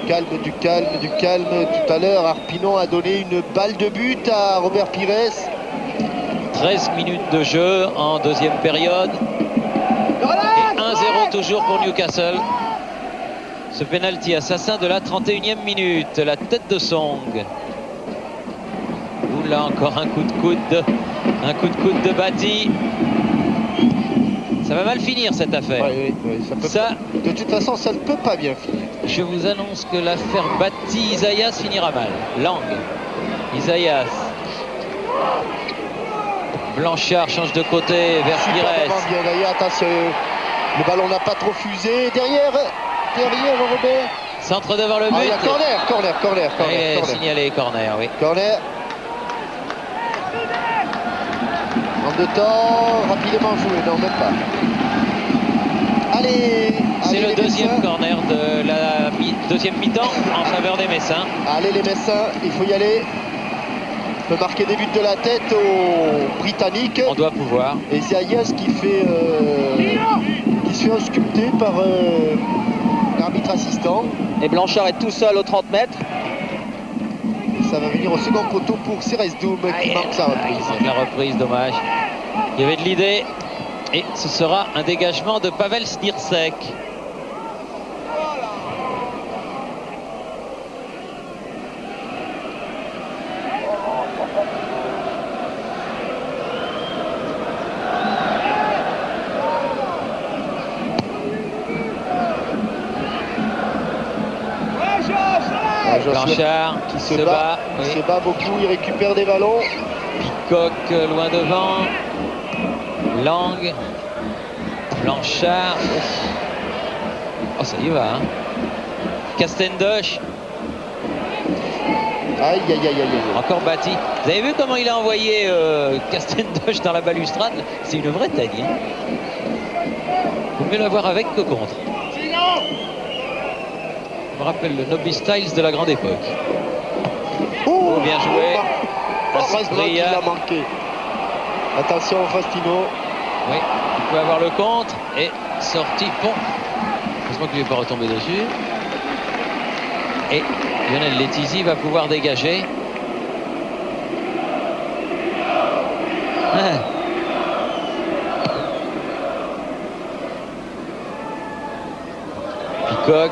Du calme. Tout à l'heure, Arpinon a donné une balle de but à Robert Pires. 13 minutes de jeu en deuxième période. Et 1-0 toujours pour Newcastle. Ce penalty assassin de la 31e minute. La tête de Song. Là encore un coup de coude de Batty. Ça va mal finir cette affaire. Oui, de toute façon, ça ne peut pas bien finir. Je vous annonce que l'affaire Batty-Isaias finira mal. Lang. Isaias. Blanchard change de côté vers Pires. Bien d'ailleurs, attention, le ballon n'a pas trop fusé. Derrière Robert. Centre devant le but. Il y a corner. Signalé corner, oui. Corner. En 2 temps, rapidement joué, non même pas. Allez, c'est le deuxième deuxième mi-temps en faveur des Messins. Allez les Messins, il faut y aller. On peut marquer des buts de la tête aux Britanniques. On doit pouvoir. Et Zayas qui se fait ausculter par l'arbitre assistant. Et Blanchard est tout seul aux 30 mètres. Ça va venir au second poteau pour Cérès Doum qui marque sa reprise. La reprise, dommage. Il y avait de l'idée. Et ce sera un dégagement de Pavel Snirsek. Blanchard qui se bat beaucoup, il récupère des ballons. Picoc loin devant. Lang. Blanchard. Oh, ça y va. Hein. Castendoche. Aïe, aïe, aïe, aïe, aïe. Encore Bati. Vous avez vu comment il a envoyé Castendoche dans la balustrade? C'est une vraie teigne. Hein. Faut mieux l'avoir avec que contre. Je me rappelle le Nobby Styles de la grande époque. Oh, bien joué. Heureusement qu'il a manqué. Attention Faustino. Oui, il peut avoir le contre. Et sorti Pont. Heureusement qu'il n'est pas retombé dessus. Et Lionel Letizy va pouvoir dégager. Picoc.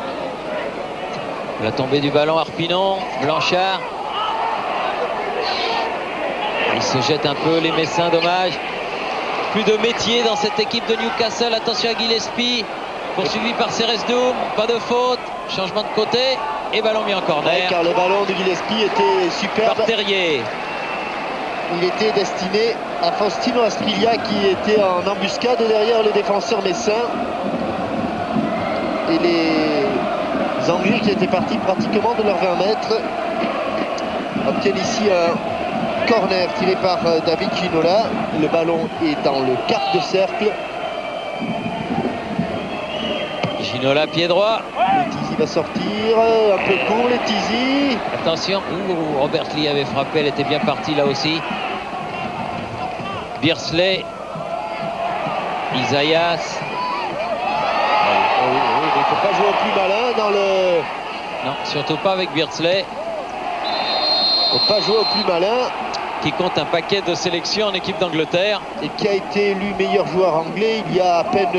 La tombée du ballon, Arpinon, Blanchard. Il se jette un peu, les Messins, dommage. Plus de métier dans cette équipe de Newcastle. Attention à Gillespie, poursuivi par Cérès Doum. Pas de faute, changement de côté et ballon mis en corner. Ouais, car le ballon de Gillespie était superbe. Par Terrier. Il était destiné à Faustino Asprilla qui était en embuscade derrière les défenseurs messins. Et les Anglais qui étaient partis pratiquement de leurs 20 mètres obtiennent ici un corner tiré par David Ginola. Le ballon est dans le quart de cercle. Ginola pied droit. Letizy va sortir, un peu court Letizy. Attention, Robert Lee avait frappé, elle était bien partie là aussi. Beardsley, Isaias. Il ne faut pas jouer au plus malin dans le... Non, surtout pas avec Beardsley. Il ne faut pas jouer au plus malin. Qui compte un paquet de sélections en équipe d'Angleterre. Et qui a été élu meilleur joueur anglais il y a à peine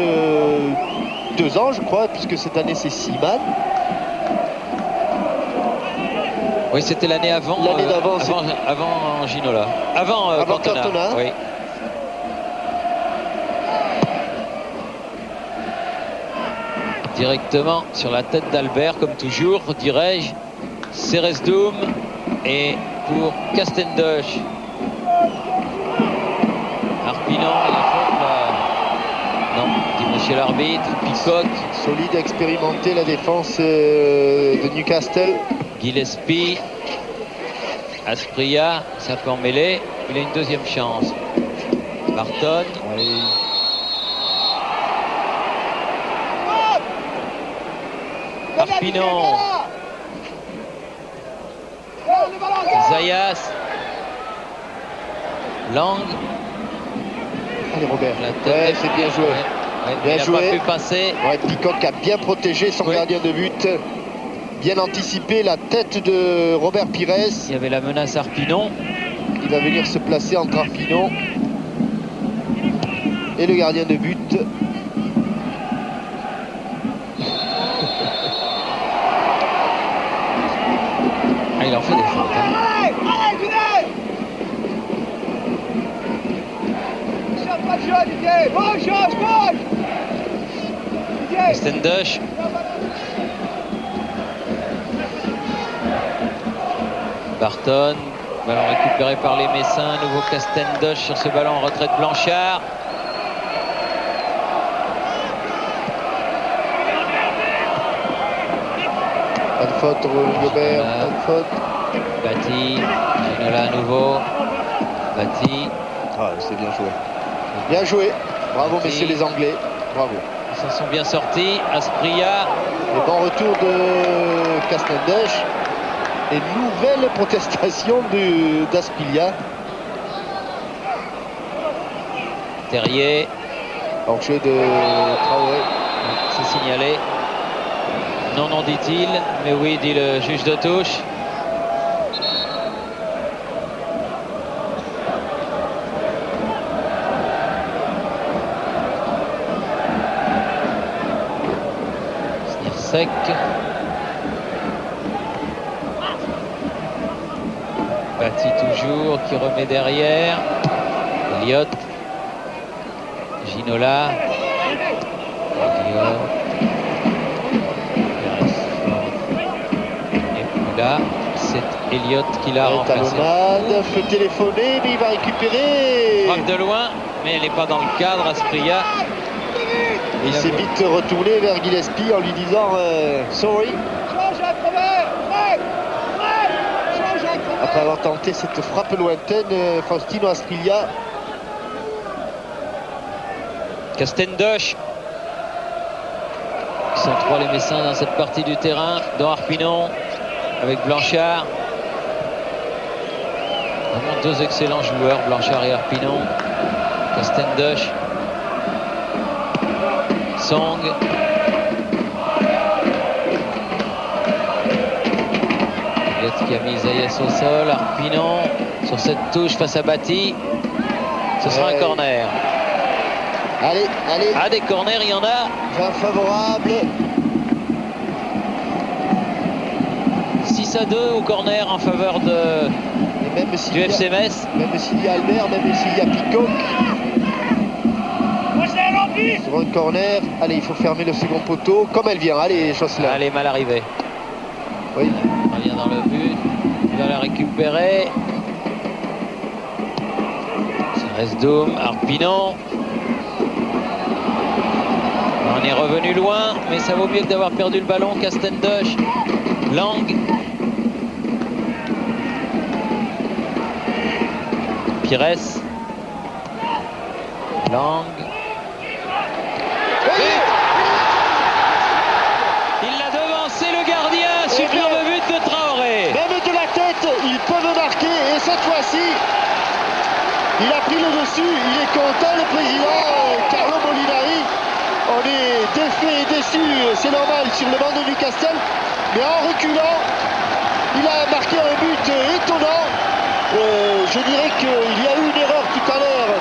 2 ans, je crois, puisque cette année c'est Seaman. Oui, c'était l'année avant. L'année d'avant, avant Ginola. Avant Cantona. Oui. Directement sur la tête d'Albert, comme toujours, dirais-je. Cérès Doum et pour Castendoche. Arpinon, il a faute là. Non, dit monsieur l'arbitre. Picoc. Solide, expérimenté la défense de Newcastle. Gillespie. Asprilla, ça peut en mêler. Il a une deuxième chance. Barton. Oui. Arpinon. Zayas. Lang. Allez Robert. Ouais, c'est bien joué. Bien joué. Il n'a pas pu passer. Ouais, Picoc a bien protégé son gardien de but. Bien anticipé la tête de Robert Pires. Il y avait la menace Arpinon. Il va venir se placer entre Arpinon et le gardien de but. Ah, il en fait des fautes. Hein. Castendoche. Barton. Ballon récupéré par les Messins. Nouveau Castendoche sur ce ballon en retrait de Blanchard. Pas de faute, Gobert. Pas de faute. Bati. Ginola à nouveau. Bati. Ah, c'est bien joué. Bien joué. Bravo, messieurs les Anglais. Bravo. s'en sont bien sortis. Asprilla. Le bon retour de Castendush. Et nouvelle protestation d'Asprilla. Terrier. Hors jeu de Traoré. C'est signalé. Non, non, dit-il. Mais oui, dit le juge de touche. Sec. Bati toujours, qui remet derrière. Elliott. Ginola. Et puis là, c'est Elliott qui l'a remplacé. Talonnade, peut téléphoner, mais il va récupérer. Frappe de loin, mais elle n'est pas dans le cadre. Asprilla. Il s'est vite retourné vers Gillespie en lui disant sorry. Après avoir tenté cette frappe lointaine, Faustino Asprilla. Castendush. Ils sont trois les Messins dans cette partie du terrain. Dans Harpinon avec Blanchard. Vraiment deux excellents joueurs, Blanchard et Harpinon. Castendush. Song. Elliott qui a mis Zayas au sol. Harpinon sur cette touche face à Bati. Ce sera un corner. Allez, allez. Ah, des corners, il y en a. 20 favorables. 6-2 au corner en faveur du FC Metz. Même s'il y a Albert, même s'il y a Picoc. Sur un corner, allez, il faut fermer le second poteau. Comme elle vient, allez, Josselin. Elle est mal arrivée. Oui. Elle vient dans le but. Il va la récupérer. Ça reste Doum. Harpinon. On est revenu loin, mais ça vaut mieux que d'avoir perdu le ballon. Castendush. Lang. Pires. Lang. Il l'a devancé, le gardien. Superbe but de Traoré. Même de la tête, ils peuvent marquer. Et cette fois-ci, il a pris le dessus. Il est content, le président Carlo Molinari. On est défait et déçu, c'est normal, sur le banc de Newcastle. Mais en reculant, il a marqué un but étonnant. Je dirais qu'il y a eu une erreur tout à l'heure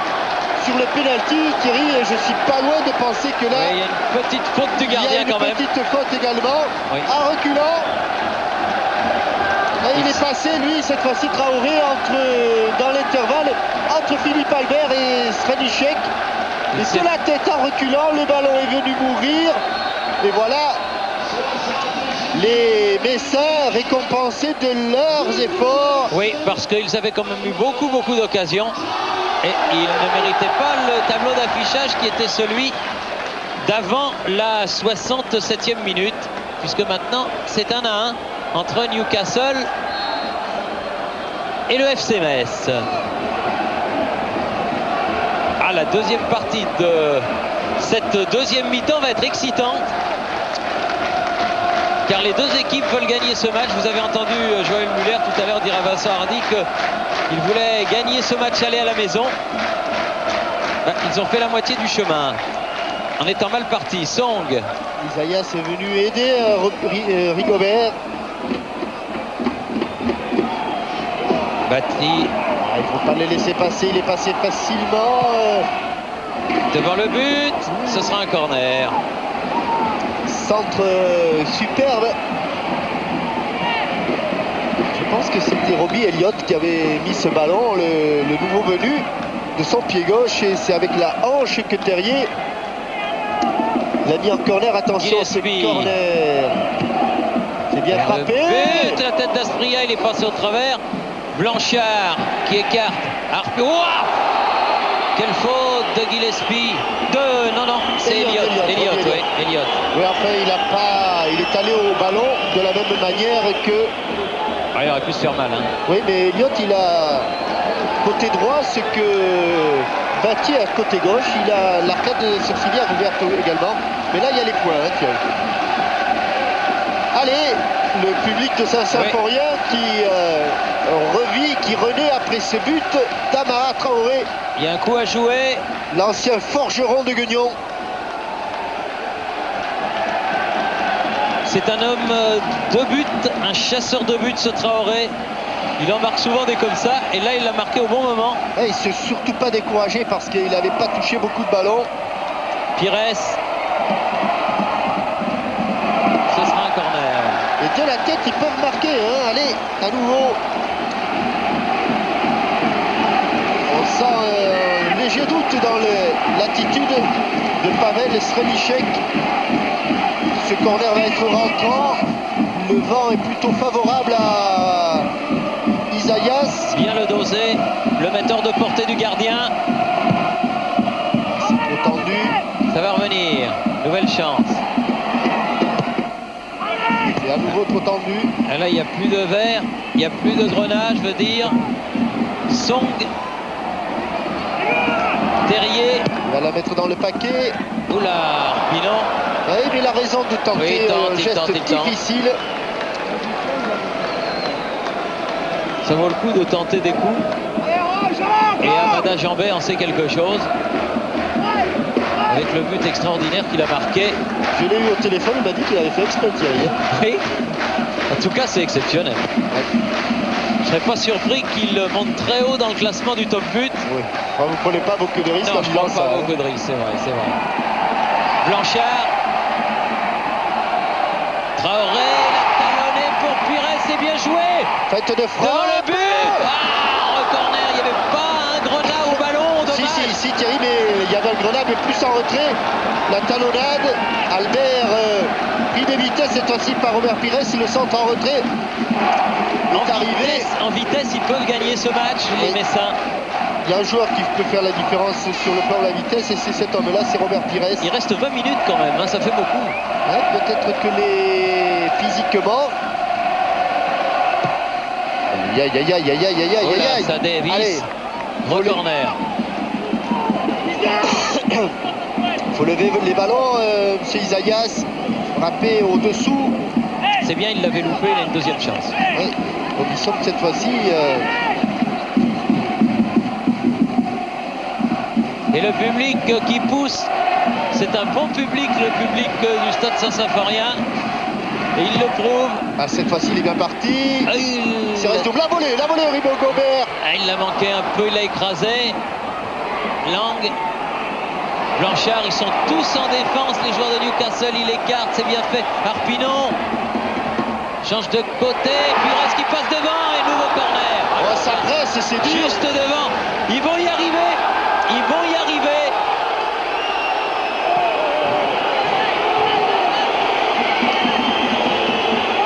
sur le penalty, Thierry, et je suis pas loin de penser que là... Oui, il y a une petite faute du gardien quand même. Il y a une petite faute également. Oui. En reculant, et il est passé, lui, cette fois-ci, Traoré, dans l'intervalle, entre Philippe Albert et Srenichek. Et de la tête en reculant, le ballon est venu mourir. Et voilà, les Messins récompensés de leurs efforts. Oui, parce qu'ils avaient quand même eu beaucoup d'occasions. Et ils ne méritaient pas le tableau d'affichage qui était celui d'avant la 67e minute. Puisque maintenant, c'est 1-1 entre Newcastle et le FC Metz. Ah, la deuxième partie de cette deuxième mi-temps va être excitante. Car les deux équipes veulent gagner ce match. Vous avez entendu Joël Muller tout à l'heure dire à Vincent Hardy qu'il voulait gagner ce match aller à la maison. Ben, ils ont fait la moitié du chemin en étant mal partis. Song. Isaias est venu aider Rigobert. Bati. Il ne faut pas les laisser passer, il est passé facilement. Devant le but, ce sera un corner. Centre superbe. Je pense que c'était Robbie Elliott qui avait mis ce ballon, le nouveau venu, de son pied gauche. Et c'est avec la hanche que Terrier l'a mis en corner. Attention, c'est corner. C'est bien frappé. But, la tête d'Asprilla, il est passé au travers. Blanchard qui écarte. Harpion. Wow, quelle faute de Gillespie. Non, c'est Elliott. Elliott. Oui, après il est allé au ballon de la même manière que... Ah, il aurait pu se faire mal. Hein. Oui, mais Elliott, il a côté droit ce que Bati à côté gauche, il a l'arcade sourcilière ouverte également. Mais là, il y a les points, hein, tiens. Allez, le public de Saint-Symphorien qui revit, qui renaît après ce but d'Amara Traoré. Il y a un coup à jouer. L'ancien forgeron de Guignon. C'est un homme de but, un chasseur de but, ce Traoré. Il en marque souvent des comme ça, et là il l'a marqué au bon moment. Et il ne s'est surtout pas découragé parce qu'il n'avait pas touché beaucoup de ballons. Pires. Ce sera un corner. Et de la tête, ils peuvent marquer. Hein. Allez, à nouveau. On sent un léger doute dans l'attitude de Pavel Srelichek. Ce corner va être rentrant. Le vent est plutôt favorable à Isaïas. Bien le doser, le metteur de portée du gardien. C'est trop tendu. Ça va revenir, nouvelle chance. C'est à nouveau trop tendu. Et là il n'y a plus de verre, il n'y a plus de grenade, je veux dire. Song. Terrier. Il va la mettre dans le paquet. Oula, Pinon. Oui, mais il a raison de tenter un geste difficile. Ça vaut le coup de tenter des coups. Et Amada Jambet en sait quelque chose. Avec le but extraordinaire qu'il a marqué. Je l'ai eu au téléphone, il m'a dit qu'il avait fait exprès, Thierry. Oui. En tout cas, c'est exceptionnel. Je serais pas surpris qu'il monte très haut dans le classement du top but. Oui. Enfin, vous ne prenez pas beaucoup de risques. Non, je ne prends pas beaucoup de risques, c'est vrai, c'est vrai. Blanchard. Traoré, la talonnée pour Pires, c'est bien joué. Faites de frappe. Devant le but. Ah, au corner, il n'y avait pas un grenat au ballon. Dommage. Si, Thierry, mais il y avait un grenat, mais plus en retrait. La talonnade, Albert pris de vitesse cette fois-ci par Robert Pires, il le centre en retrait. En vitesse, ils peuvent gagner ce match, les Messins. Il y a un joueur qui peut faire la différence sur le plan de la vitesse et c'est cet homme-là, c'est Robert Pires. Il reste 20 minutes quand même, hein, ça fait beaucoup. Ouais, peut-être que les physiquement. Aïe. Ça Davis. Corner. Faut lever les ballons, c'est Isaïas. Frapper au-dessous. C'est bien, il l'avait loupé, il a une deuxième chance. Oui, condition que cette fois-ci. Et le public qui pousse, c'est un bon public, le public du stade Saint-Symphorien. Et il le prouve. Ah, cette fois-ci, il est bien parti. C'est resté la volée, Ribo Gobert. Ah, il l'a manqué un peu, il l'a écrasé. Lang. Blanchard, ils sont tous en défense, les joueurs de Newcastle, il écarte, c'est bien fait. Arpinon change de côté, Pires qui passe devant et nouveau corner. Oh, ça presse, c'est dur. Juste devant, ils vont y arriver, ils vont y arriver.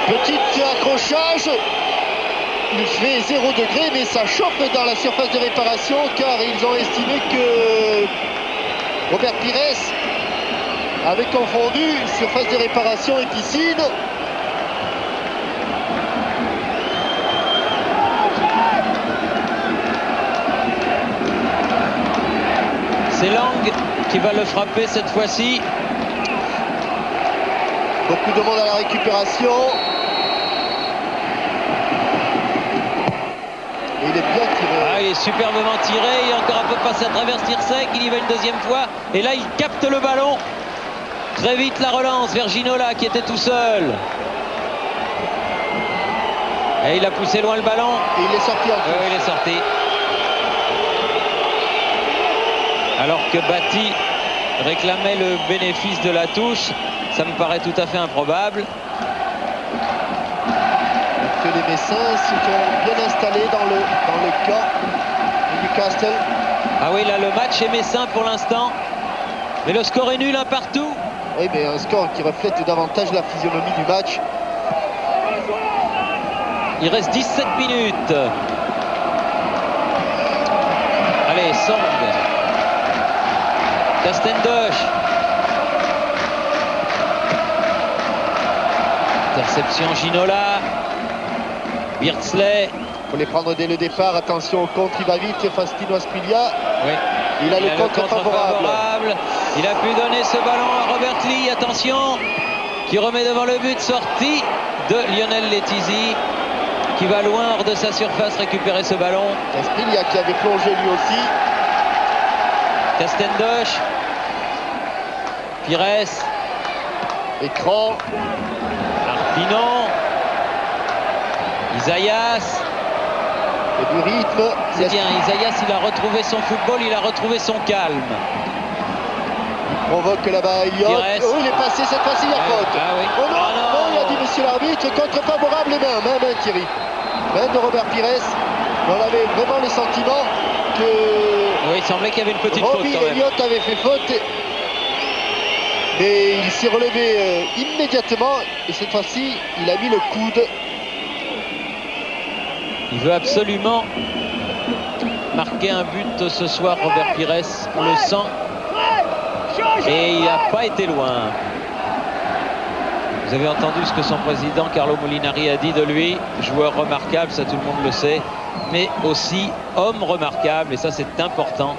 Petit accrochage, il fait 0 degré, mais ça chauffe dans la surface de réparation car ils ont estimé que Robert Pires avait confondu surface de réparation et piscine. C'est Lang qui va le frapper cette fois-ci. Beaucoup de monde à la récupération. Et il est bien tiré. Ah, il est superbement tiré. Il est encore un peu passé à travers tir sec. Il y va une deuxième fois. Et là, il capte le ballon. Très vite, la relance vers Ginola qui était tout seul. Et il a poussé loin le ballon. Et il est sorti en touche. Il est sorti. Alors que Bati réclamait le bénéfice de la touche, ça me paraît tout à fait improbable. Que les Messins se sont bien installés dans le camp de Newcastle. Ah oui, là le match est messin pour l'instant. Mais le score est nul, un partout. Oui, mais un score qui reflète davantage la physionomie du match. Il reste 17 minutes. Allez, Song. Castendosh. Interception Ginola. Beardsley. faut les prendre dès le départ. Attention au contre, il va vite, Faustino Asprilla. Oui. Il a le contre favorable. Il a pu donner ce ballon à Robert Lee, attention, qui remet devant le but, sortie de Lionel Letizy, qui va loin hors de sa surface récupérer ce ballon. Asprilla qui avait plongé lui aussi. Castendoche, Pires, écran, Arpinon, Isaias. Et du rythme. C'est bien, Isaias, il a retrouvé son football, il a retrouvé son calme. Il provoque là-bas Elliott. Oh, il est passé cette fois-ci, il y a faute. Ah oui. Oh non, non, il a dit monsieur l'arbitre, contre favorable, les mains, main Thierry. Main de Robert Pires. On avait vraiment le sentiment que... Oui, il semblait qu'il y avait une petite Robbie faute quand même. Elliott avait fait faute. Mais il s'est relevé immédiatement. Et cette fois-ci, il a mis le coude. Il veut absolument marquer un but ce soir, Robert Pires, on le sent. Et il n'a pas été loin. Vous avez entendu ce que son président Carlo Molinari a dit de lui. Joueur remarquable, ça tout le monde le sait. Mais aussi homme remarquable, et ça c'est important.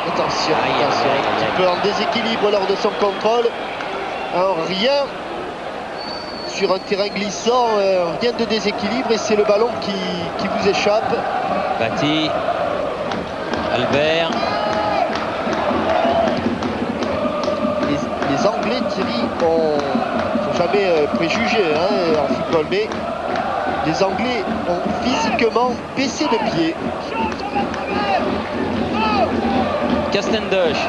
Attention, attention. Un petit peu en déséquilibre lors de son contrôle. Rien sur un terrain glissant, rien de déséquilibre, et c'est le ballon qui vous échappe. Bati, Albert. Les Anglais, Thierry, ne sont jamais préjugés en football, mais les Anglais ont physiquement baissé de pied. Castendoche.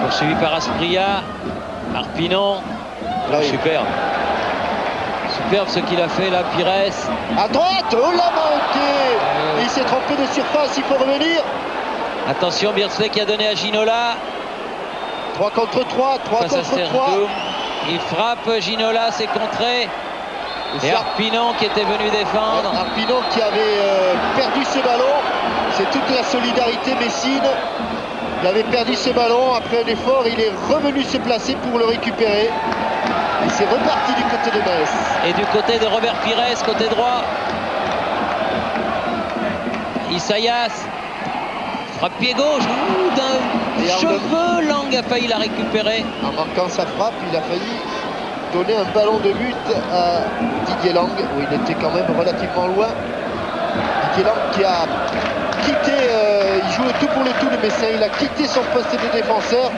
Poursuivi par Asprilla. Arpinon. Oui. Superbe. Superbe ce qu'il a fait là, Pires. À droite, oh l'a manqué. Il s'est trompé de surface, il faut revenir. Attention, Beardsley qui a donné à Ginola. 3 contre 3, 3 face contre à 3. Il frappe, Ginola, c'est contré. Et Arpinon qui était venu défendre. Arpinon qui avait perdu ce ballon. C'est toute la solidarité messine. Il avait perdu ce ballon. Après un effort, il est revenu se placer pour le récupérer. Et c'est reparti du côté de Metz. Et du côté de Robert Pires, côté droit. Isaias. Frappe pied gauche. D'un cheveu, Lang a failli la récupérer. En marquant sa frappe, il a failli donner un ballon de but à Didier Lang, où il était quand même relativement loin. Didier Lang qui a quitté, il joue le tout pour le tout, le Messin, il a quitté son poste de défenseur.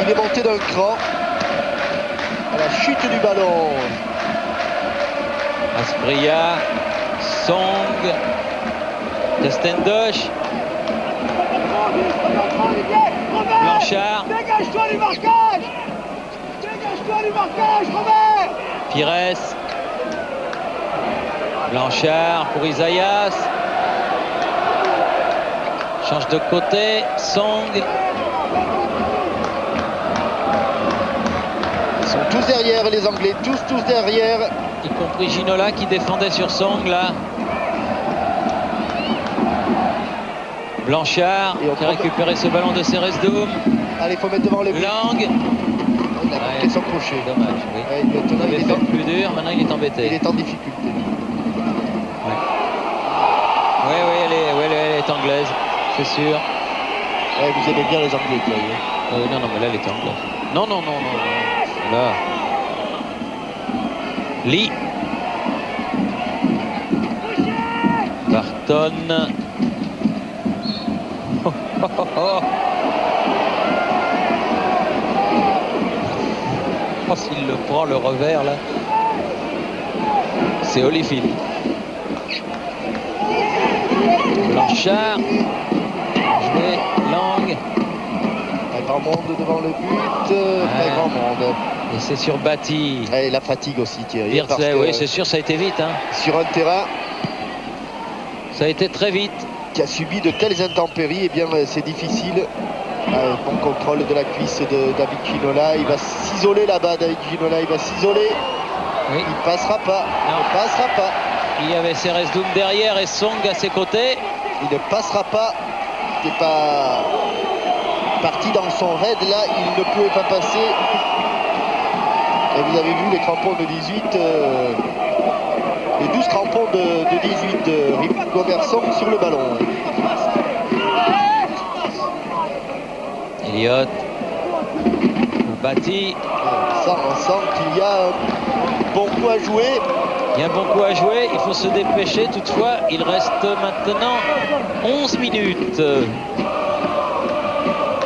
Il est monté d'un cran à la chute du ballon. Asprilla, Song, Castendoche, Blanchard, dégage-toi du marquage, dégage-toi du marquage, Robert. Pires, Blanchard pour Isaias, change de côté, Song. Ils sont tous derrière, les Anglais, tous derrière. Y compris Ginola qui défendait sur Song là. Blanchard qui a récupéré ce ballon de Ceresdoum. Allez, il faut mettre devant le but. Lang. Il a manqué son crochet. Dommage, oui. Ouais, il avait fait plus dur, maintenant il est embêté. Il est en difficulté. Oui, elle est anglaise, c'est sûr. Ouais, vous aimez bien les Anglais, quoi. Non, mais là, elle est anglaise. Non. Là. Lee. Barton. Oh, s'il le prend, le revers, là. C'est Holyfield. Blanchard. Joué, Lang. Pas grand monde devant le but. Pas grand monde. Et c'est sur Bati. Et la fatigue aussi, Thierry. Beardsley, oui, c'est sûr, ça a été vite. Hein. Sur un terrain. Ça a été très vite. Qui a subi de telles intempéries, eh bien c'est difficile. Bon contrôle de la cuisse de David Ginola. Il va s'isoler là-bas, David Ginola. Il va s'isoler. Oui. Il passera pas. Non. Il ne passera pas. Il y avait Ceresdoum derrière et Song à ses côtés. Il ne passera pas. Il n'était pas parti dans son raid là. Il ne pouvait pas passer. Et vous avez vu les crampons de 18, les 12 crampons de 18 de Rigo Bersong sur le ballon. Elliott. Bâti. Ça, on sent qu'il y a un bon coup à jouer. Il y a un bon coup à jouer, il faut se dépêcher. Toutefois, il reste maintenant 11 minutes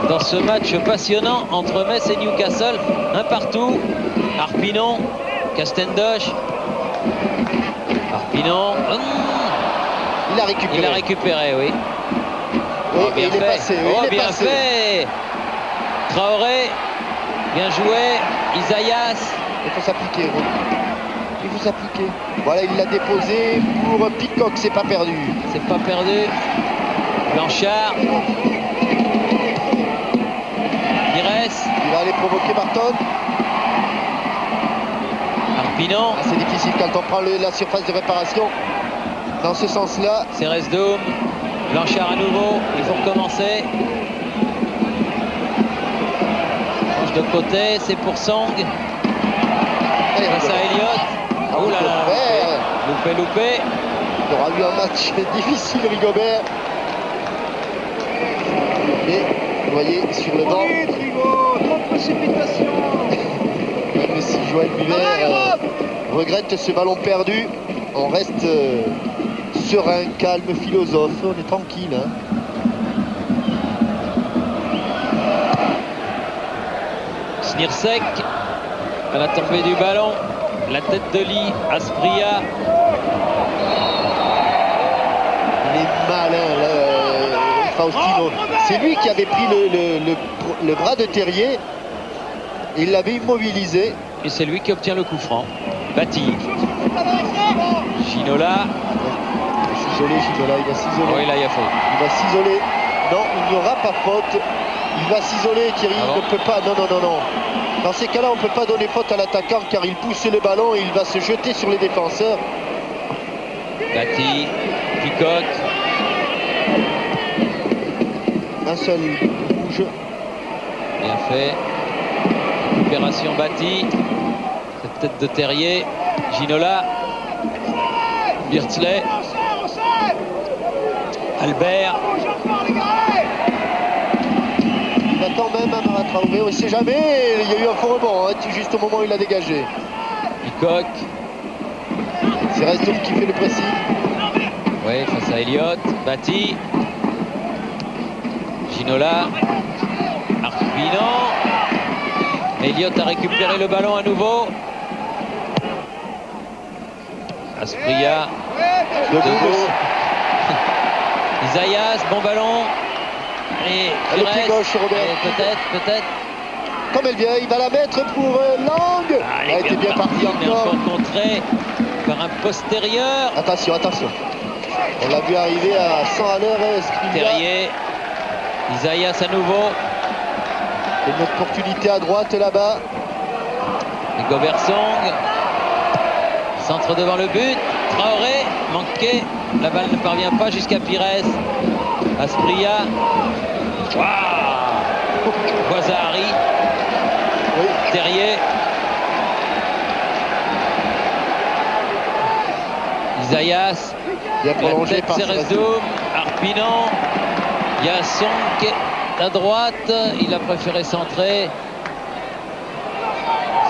dans ce match passionnant entre Metz et Newcastle. Un partout. Arpinon, Castendosh. Arpinon. Il a récupéré. Il a récupéré, oui. Oui, bien il est fait. passé. Oui, il est bien passé. fait. Traoré. Bien joué. Isaias. Il faut s'appliquer. Il faut s'appliquer. Voilà, il l'a déposé pour Peacock. C'est pas perdu. C'est pas perdu. Blanchard. Pires. Il va aller provoquer Barton. Arpinon. C'est difficile quand on prend la surface de réparation. Dans ce sens-là. C'est Resdoum. Blanchard à nouveau. Il faut recommencer. Change de côté. C'est pour Song. Allez, face à Elliott. Oh là là. Loupé. Il aura eu un match difficile, Rigobert. Et vous voyez sur le banc. Trop de précipitation. Même si Joël Muller regrette ce ballon perdu, on reste serein, calme, philosophe, on est tranquille. Hein. Snirsek à la tombée du ballon. La tête de lit, Aspria. Il est malin, Faustino. C'est lui qui avait pris le bras de Terrier. Il l'avait immobilisé. Et c'est lui qui obtient le coup franc. Bâti. Ginola. Isolé, Ginola, il va s'isoler. Oui, là, il y a faute. Il va s'isoler. Non, il n'y aura pas faute. Il va s'isoler, Thierry. Ah bon? Il ne peut pas. Non. Dans ces cas-là, on ne peut pas donner faute à l'attaquant car il pousse le ballon et il va se jeter sur les défenseurs. Bâti. Peacock. Un seul rouge. Bien fait. Récupération Bâti. Cette tête de Terrier. Ginola. Birtley. Albert. Il va quand même à Traoré. On ne sait jamais. Il y a eu un faux rebond juste au moment où il a dégagé. Peacock. C'est Resdoum qui fait le pressing. Oui, face à Elliott. Bâti. Ginola. Arpinon. Elliott a récupéré le ballon à nouveau. Aspria. Debout. Isaias, bon ballon. Et Le pied gauche, Robert. Peut-être. Comme elle vient, il va la mettre pour Lang. Elle était bien partie mais encore. encore contré par un postérieur. Attention. On l'a vu arriver à 100 à l'heure. Terrier. Isaias à nouveau. Une opportunité à droite là-bas. Et Gobersong. Centre devant le but. Traoré, manqué. La balle ne parvient pas jusqu'à Pires. Aspria. Guazzari. Oui. Terrier. Isaias. Bien prolongé La tête, par c'est Resdoum. Arpinon. Il y a Song à droite. Il a préféré centrer.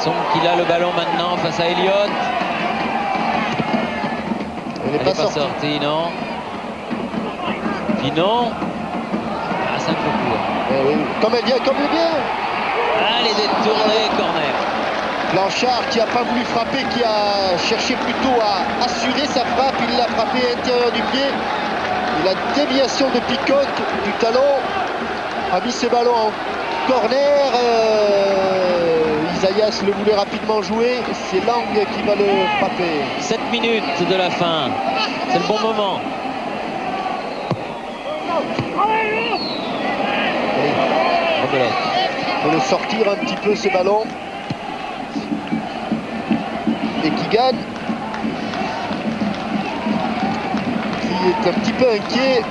Song qui a le ballon maintenant face à Elliott. Elle n'est pas sortie. Non. Pinon. C'est un peu court. Oui. Comme elle vient. Allez, détourné, corner. Blanchard qui n'a pas voulu frapper, qui a cherché plutôt à assurer sa frappe. Il l'a frappé à l'intérieur du pied. Et la déviation de Peacock du talon a mis ce ballon en corner. Isaias le voulait rapidement jouer. C'est Lang qui va le frapper. 7 minutes de la fin. C'est le bon moment. Il faut le sortir un petit peu ce ballon. Et qui gagne. Qui est un petit peu inquiet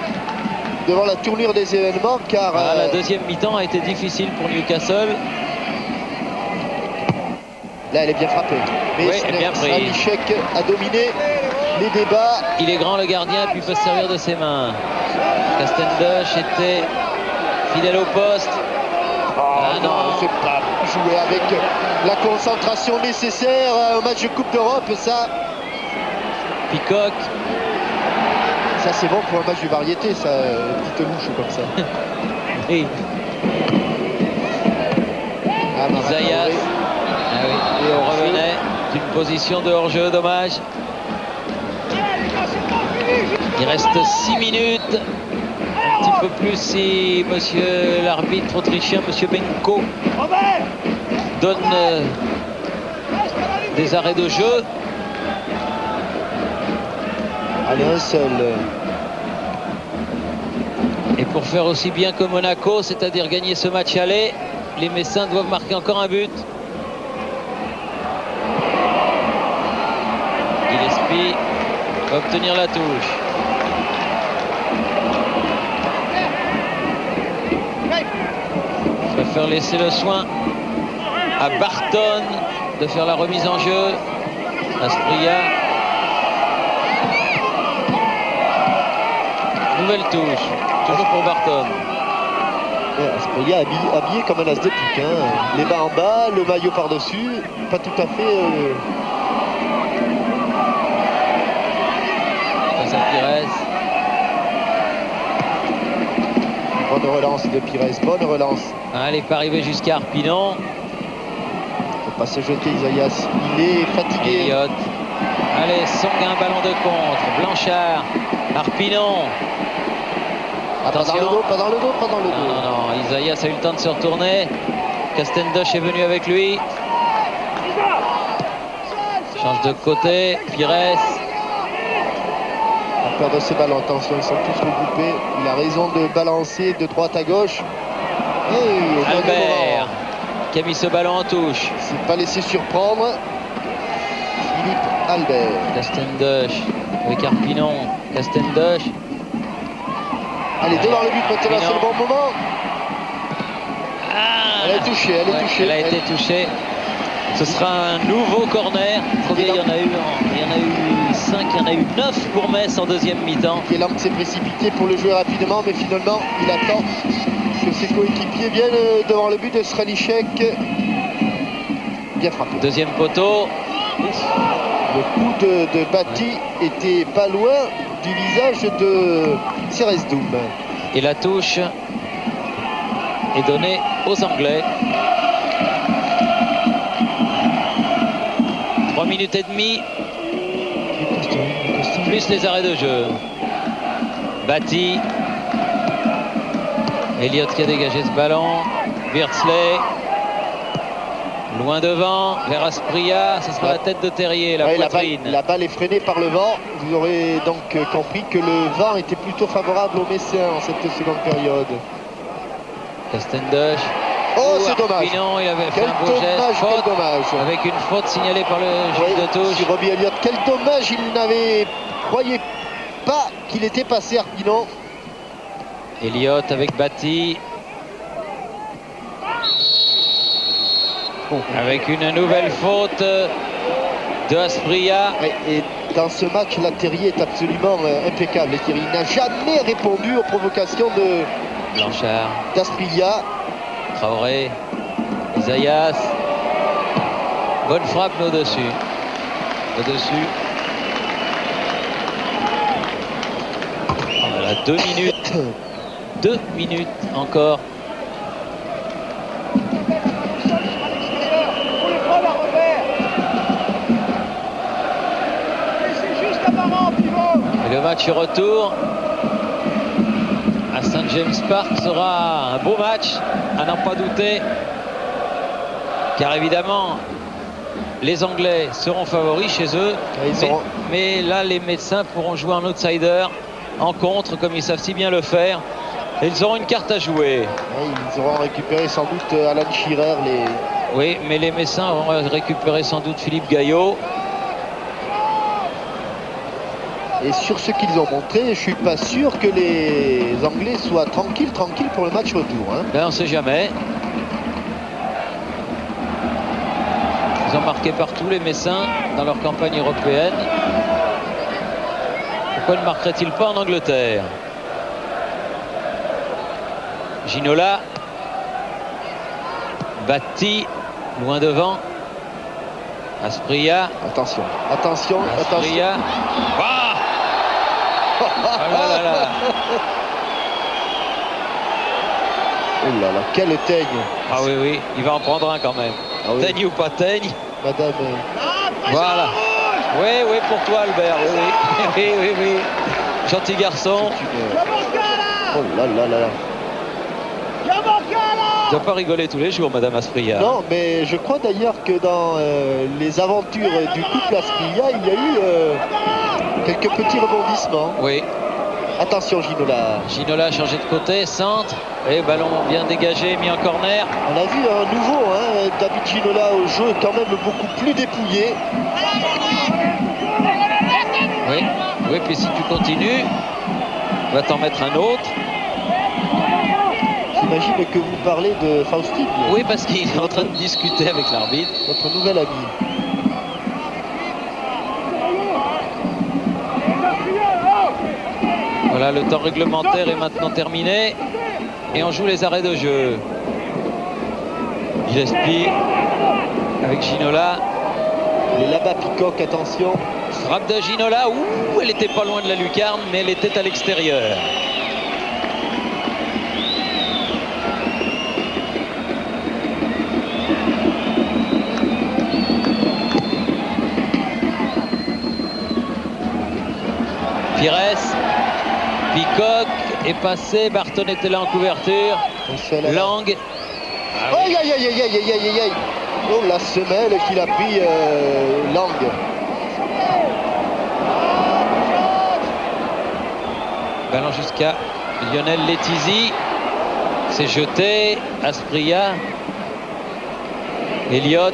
devant la tournure des événements car la deuxième mi-temps a été difficile pour Newcastle. Là, elle est bien frappée. Mais oui, bien pris. Stranišek a dominé les débats. Il est grand le gardien, puis il peut se servir de ses mains. Castendush était fidèle au poste. Ah non, c'est pas jouer avec la concentration nécessaire au match de Coupe d'Europe, ça. Peacock. Ça, c'est bon pour un match de variété, ça, petite louche comme ça. Et Isaias. Ah oui. Et on revenait d'une position de hors-jeu, dommage. Il reste 6 minutes. Un petit peu plus si monsieur l'arbitre autrichien, monsieur Benko, donne des arrêts de jeu. Allez, un seul. Et pour faire aussi bien que Monaco, c'est-à-dire gagner ce match aller, les Messins doivent marquer encore un but. Gillespie va obtenir la touche. Je préfère laisser le soin à Barton de faire la remise en jeu. Asprilla. Nouvelle touche, toujours pour Barton. Asprilla habillé comme un as de pique. Hein. Les bas en bas, le maillot par-dessus. Pas tout à fait... Face à Pires. Bonne relance de Pires, bonne relance. Elle n'est pas arrivée jusqu'à Arpinon. Faut pas se jeter, Isaias. Il est fatigué. Elliott. Allez, Sanguin, ballon de contre. Blanchard. Arpinon. Attention. Pas dans le dos, pas dans le dos. Non, Isaias a eu le temps de se retourner. Castendush est venu avec lui. Change de côté. Pires. A peur de ces ballons, attention, ils sont tous regroupés. Il a raison de balancer de droite à gauche. Et Albert qui a mis ce ballon en touche. Il ne s'est pas laissé surprendre. Philippe Albert. Castendush avec Arpinon. Castendush. Allez, devant le but maintenant, c'est le bon moment. Elle est touchée, elle est touchée. Elle a été touchée. Ce sera un nouveau corner. Il y en a eu 5, il y en a eu 9 pour Metz en deuxième mi-temps. Kélam s'est précipité pour le jouer rapidement, mais finalement, il attend que ses coéquipiers viennent devant le but de Stranišek. Bien frappé. Deuxième poteau. Le coup de Bati était pas loin du visage de Ceresdoum. Et la touche est donnée aux Anglais. 3 minutes et demie. Plus les arrêts de jeu. Bati. Elliott qui a dégagé ce ballon. Beardsley. Loin devant, vers Asprilla, ce sera la tête de Terrier, la poitrine. La balle est freinée par le vent. Vous aurez donc compris que le vent était plutôt favorable aux Messins en cette seconde période. Castendush. Oh, c'est dommage. Arpinon, il avait fait un beau geste. Quel dommage. Avec une faute signalée par le juge de touche. Sur Robbie Elliott. Quel dommage, il n'avait croyait pas qu'il était passé Arpinon. Elliott avec Bati. Avec une nouvelle faute de Asprilla. Et dans ce match, là, Terrier est absolument impeccable. Terrier n'a jamais répondu aux provocations de Blanchard, d'Asprilla. Traoré, Isaias. Bonne frappe au-dessus. Au-dessus. Voilà, 2 minutes. 2 minutes encore. Et le match retour à St. James Park sera un beau match, à n'en pas douter, car évidemment les Anglais seront favoris chez eux, mais là les Messins pourront jouer en outsider, en contre, comme ils savent si bien le faire, et ils auront une carte à jouer. Ils auront récupéré sans doute Alan Shearer. Oui, mais les Messins auront récupéré sans doute Philippe Gaillot. Et sur ce qu'ils ont montré, je ne suis pas sûr que les Anglais soient tranquilles pour le match retour. Hein. Ben, on ne sait jamais. Ils ont marqué partout les Messins dans leur campagne européenne. Pourquoi ne marquerait-il pas en Angleterre? Ginola. Batti. Loin devant. Asprilla. Attention, attention, Asprilla. attention. Ah oh là là là. Oh là là, quel teigne. Ah oui, oui, il va en prendre un quand même. Ah oui. Teigne ou pas teigne. Madame. Voilà. Oui, oui, pour toi, Albert. Oui, oui, oui, oui, oui. Gentil garçon. Oh là là là là. Tu ne dois pas rigoler tous les jours, Madame Asprilla. Non, mais je crois d'ailleurs que dans les aventures du couple Asprilla, il y a eu quelques petits rebondissements. Oui. Attention, Ginola. Ginola a changé de côté, centre. Et ballon bien dégagé, mis en corner. On a vu un nouveau, hein, David Ginola au jeu quand même beaucoup plus dépouillé. Oui, oui, puis si tu continues, on va t'en mettre un autre. J'imagine que vous parlez de Faustine. Oui, parce qu'il est en train de discuter avec l'arbitre. Notre nouvel ami. Voilà, le temps réglementaire est maintenant terminé. Et on joue les arrêts de jeu. Gillespie avec Ginola. Il est là-bas, Picoc, attention. Frappe de Ginola. Ouh, elle était pas loin de la lucarne, mais elle était à l'extérieur. Pires, Picoc est passé, Barton était là en couverture. Lang. Ah oui. Aïe, aïe, aïe, aïe, aïe, aïe, aïe. Oh, la semelle qu'il a pris Lang. Ballon jusqu'à Lionel Letizy. C'est jeté. Asprilla. Elliott.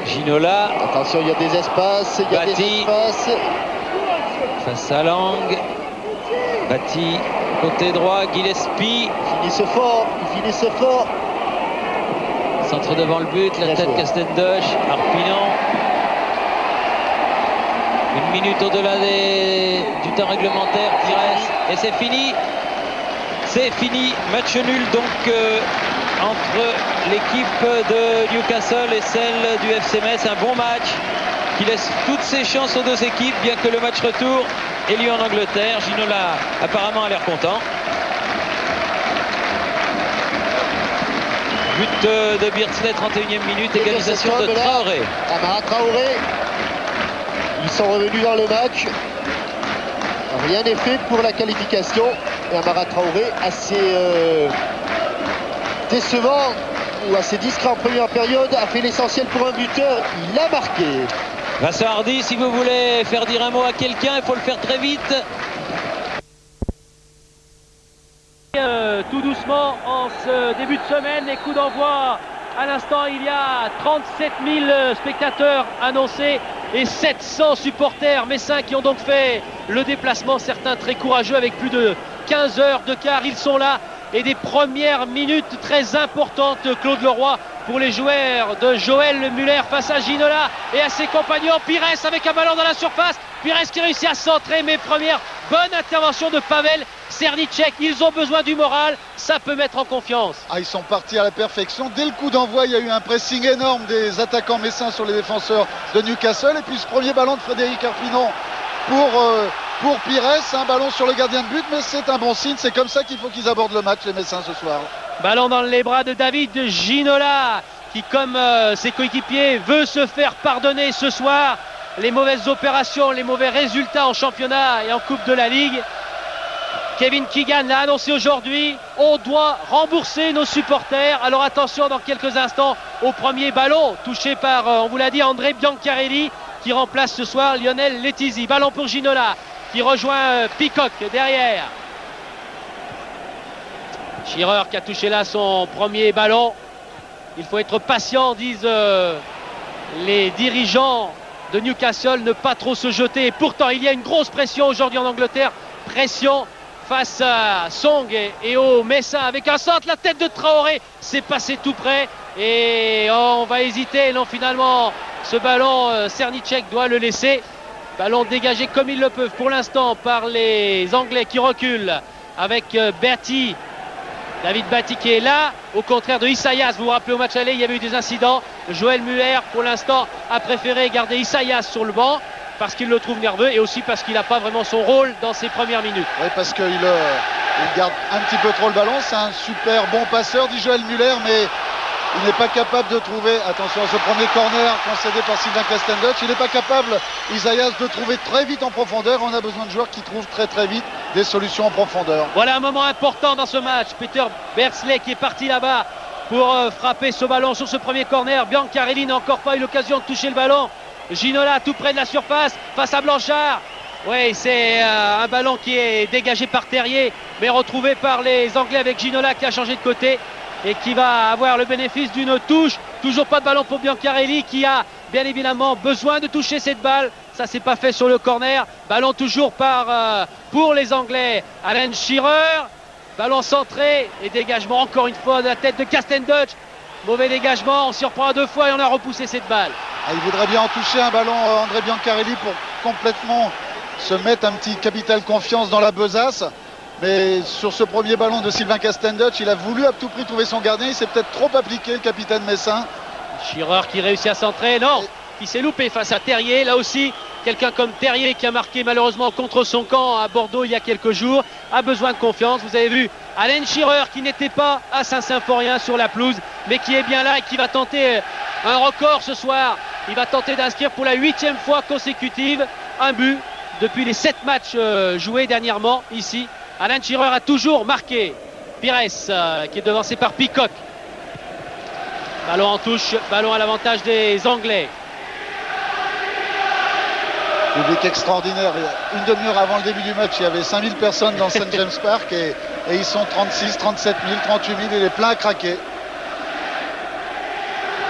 Ginola. Attention, il y a des espaces. Il y a Batti. des espaces. Face à Lang. Batti. Côté droit. Gillespie. Il finit fort. Il finit fort. Centre devant le but. La tête Castendoche. Arpinon. Une minute au-delà du temps réglementaire. Pires. Et c'est fini. C'est fini. Match nul donc entre l'équipe de Newcastle et celle du FC Metz. Un bon match qui laisse toutes ses chances aux deux équipes, bien que le match retour ait lieu en Angleterre. Ginola apparemment a l'air content. But de Beardsley, 31e minute, égalisation de Traoré. Amara Traoré. Ils sont revenus dans le match. Rien n'est fait pour la qualification. Et Amara Traoré, assez décevant ou assez discret en première période, a fait l'essentiel pour un buteur. Il a marqué. Vincent Hardy, si vous voulez faire dire un mot à quelqu'un, il faut le faire très vite. Tout doucement en ce début de semaine, les coups d'envoi. À l'instant, il y a 37 000 spectateurs annoncés et 700 supporters messins qui ont donc fait le déplacement, certains très courageux avec plus de 15 heures de quart. Ils sont là et des premières minutes très importantes, Claude Leroy, pour les joueurs de Joël Muller face à Ginola et à ses compagnons. Pires avec un ballon dans la surface. Pires qui réussit à centrer, mais première bonne intervention de Pavel Sernicek. Ils ont besoin du moral, ça peut mettre en confiance. Ah, ils sont partis à la perfection. Dès le coup d'envoi, il y a eu un pressing énorme des attaquants messins sur les défenseurs de Newcastle. Et puis ce premier ballon de Frédéric Arpinon pour Pires, un ballon sur le gardien de but, mais c'est un bon signe. C'est comme ça qu'il faut qu'ils abordent le match, les Messins, ce soir. Ballon dans les bras de David Ginola, qui, comme ses coéquipiers, veut se faire pardonner ce soir les mauvaises opérations, les mauvais résultats en championnat et en Coupe de la Ligue. Kevin Keegan l'a annoncé aujourd'hui, on doit rembourser nos supporters. Alors attention dans quelques instants au premier ballon touché par, on vous l'a dit, André Biancarelli, qui remplace ce soir Lionel Letizy. Ballon pour Ginola qui rejoint Picoc derrière. Shearer qui a touché là son premier ballon. Il faut être patient, disent les dirigeants de Newcastle, ne pas trop se jeter. Et pourtant, il y a une grosse pression aujourd'hui en Angleterre. Pression face à Song et au Messin avec un centre, la tête de Traoré, c'est passé tout près et on va hésiter. Non, finalement ce ballon, Cernicek doit le laisser. Ballon dégagé comme ils le peuvent pour l'instant par les Anglais qui reculent avec Batty. David Batty qui est là, au contraire de Isaias. Vous vous rappelez, au match aller, il y avait eu des incidents. Joël Muller, pour l'instant, a préféré garder Isaias sur le banc parce qu'il le trouve nerveux et aussi parce qu'il n'a pas vraiment son rôle dans ses premières minutes. Oui, parce qu'il garde un petit peu trop le ballon. C'est un super bon passeur, dit Joël Muller, mais il n'est pas capable de trouver, attention à ce premier corner concédé par Sylvain Castendutch, il n'est pas capable, Isaias, de trouver très vite en profondeur. On a besoin de joueurs qui trouvent très très vite des solutions en profondeur. Voilà un moment important dans ce match. Peter Bersley qui est parti là-bas pour frapper ce ballon sur ce premier corner. Biancarelli n'a encore pas eu l'occasion de toucher le ballon. Ginola tout près de la surface face à Blanchard. Oui, c'est un ballon qui est dégagé par Terrier, mais retrouvé par les Anglais avec Ginola qui a changé de côté et qui va avoir le bénéfice d'une touche. Toujours pas de ballon pour Biancarelli qui a bien évidemment besoin de toucher cette balle. Ça s'est pas fait sur le corner. Ballon toujours pour les Anglais. Alan Shearer, ballon centré et dégagement encore une fois de la tête de Castendutch. Mauvais dégagement, on s'y reprend à deux fois et on a repoussé cette balle. Il voudrait bien en toucher un ballon, André Biancarelli, pour complètement se mettre un petit capital confiance dans la besace. Mais sur ce premier ballon de Sylvain Castendutch, il a voulu à tout prix trouver son gardien. Il s'est peut-être trop appliqué, le capitaine Messin. Shearer qui réussit à centrer, non, il s'est loupé face à Terrier. Là aussi, quelqu'un comme Terrier qui a marqué malheureusement contre son camp à Bordeaux il y a quelques jours, a besoin de confiance. Vous avez vu Alan Shearer qui n'était pas à Saint-Symphorien sur la pelouse, mais qui est bien là et qui va tenter un record ce soir. Il va tenter d'inscrire pour la 8e fois consécutive un but depuis les 7 matchs joués dernièrement ici. Alan Shearer a toujours marqué. Pires qui est devancé par Peacock. Ballon en touche, ballon à l'avantage des Anglais. Public extraordinaire. Une demi-heure avant le début du match, il y avait 5000 personnes dans St. James Park et ils sont 36, 37 000, 38 000. Il est plein à craquer.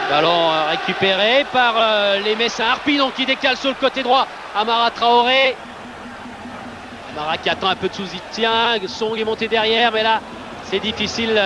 Ballon récupéré par les Messins. Arpinon qui décale sur le côté droit. Amara Traoré. Amara qui attend un peu de soutien. Song est monté derrière, mais là, c'est difficile.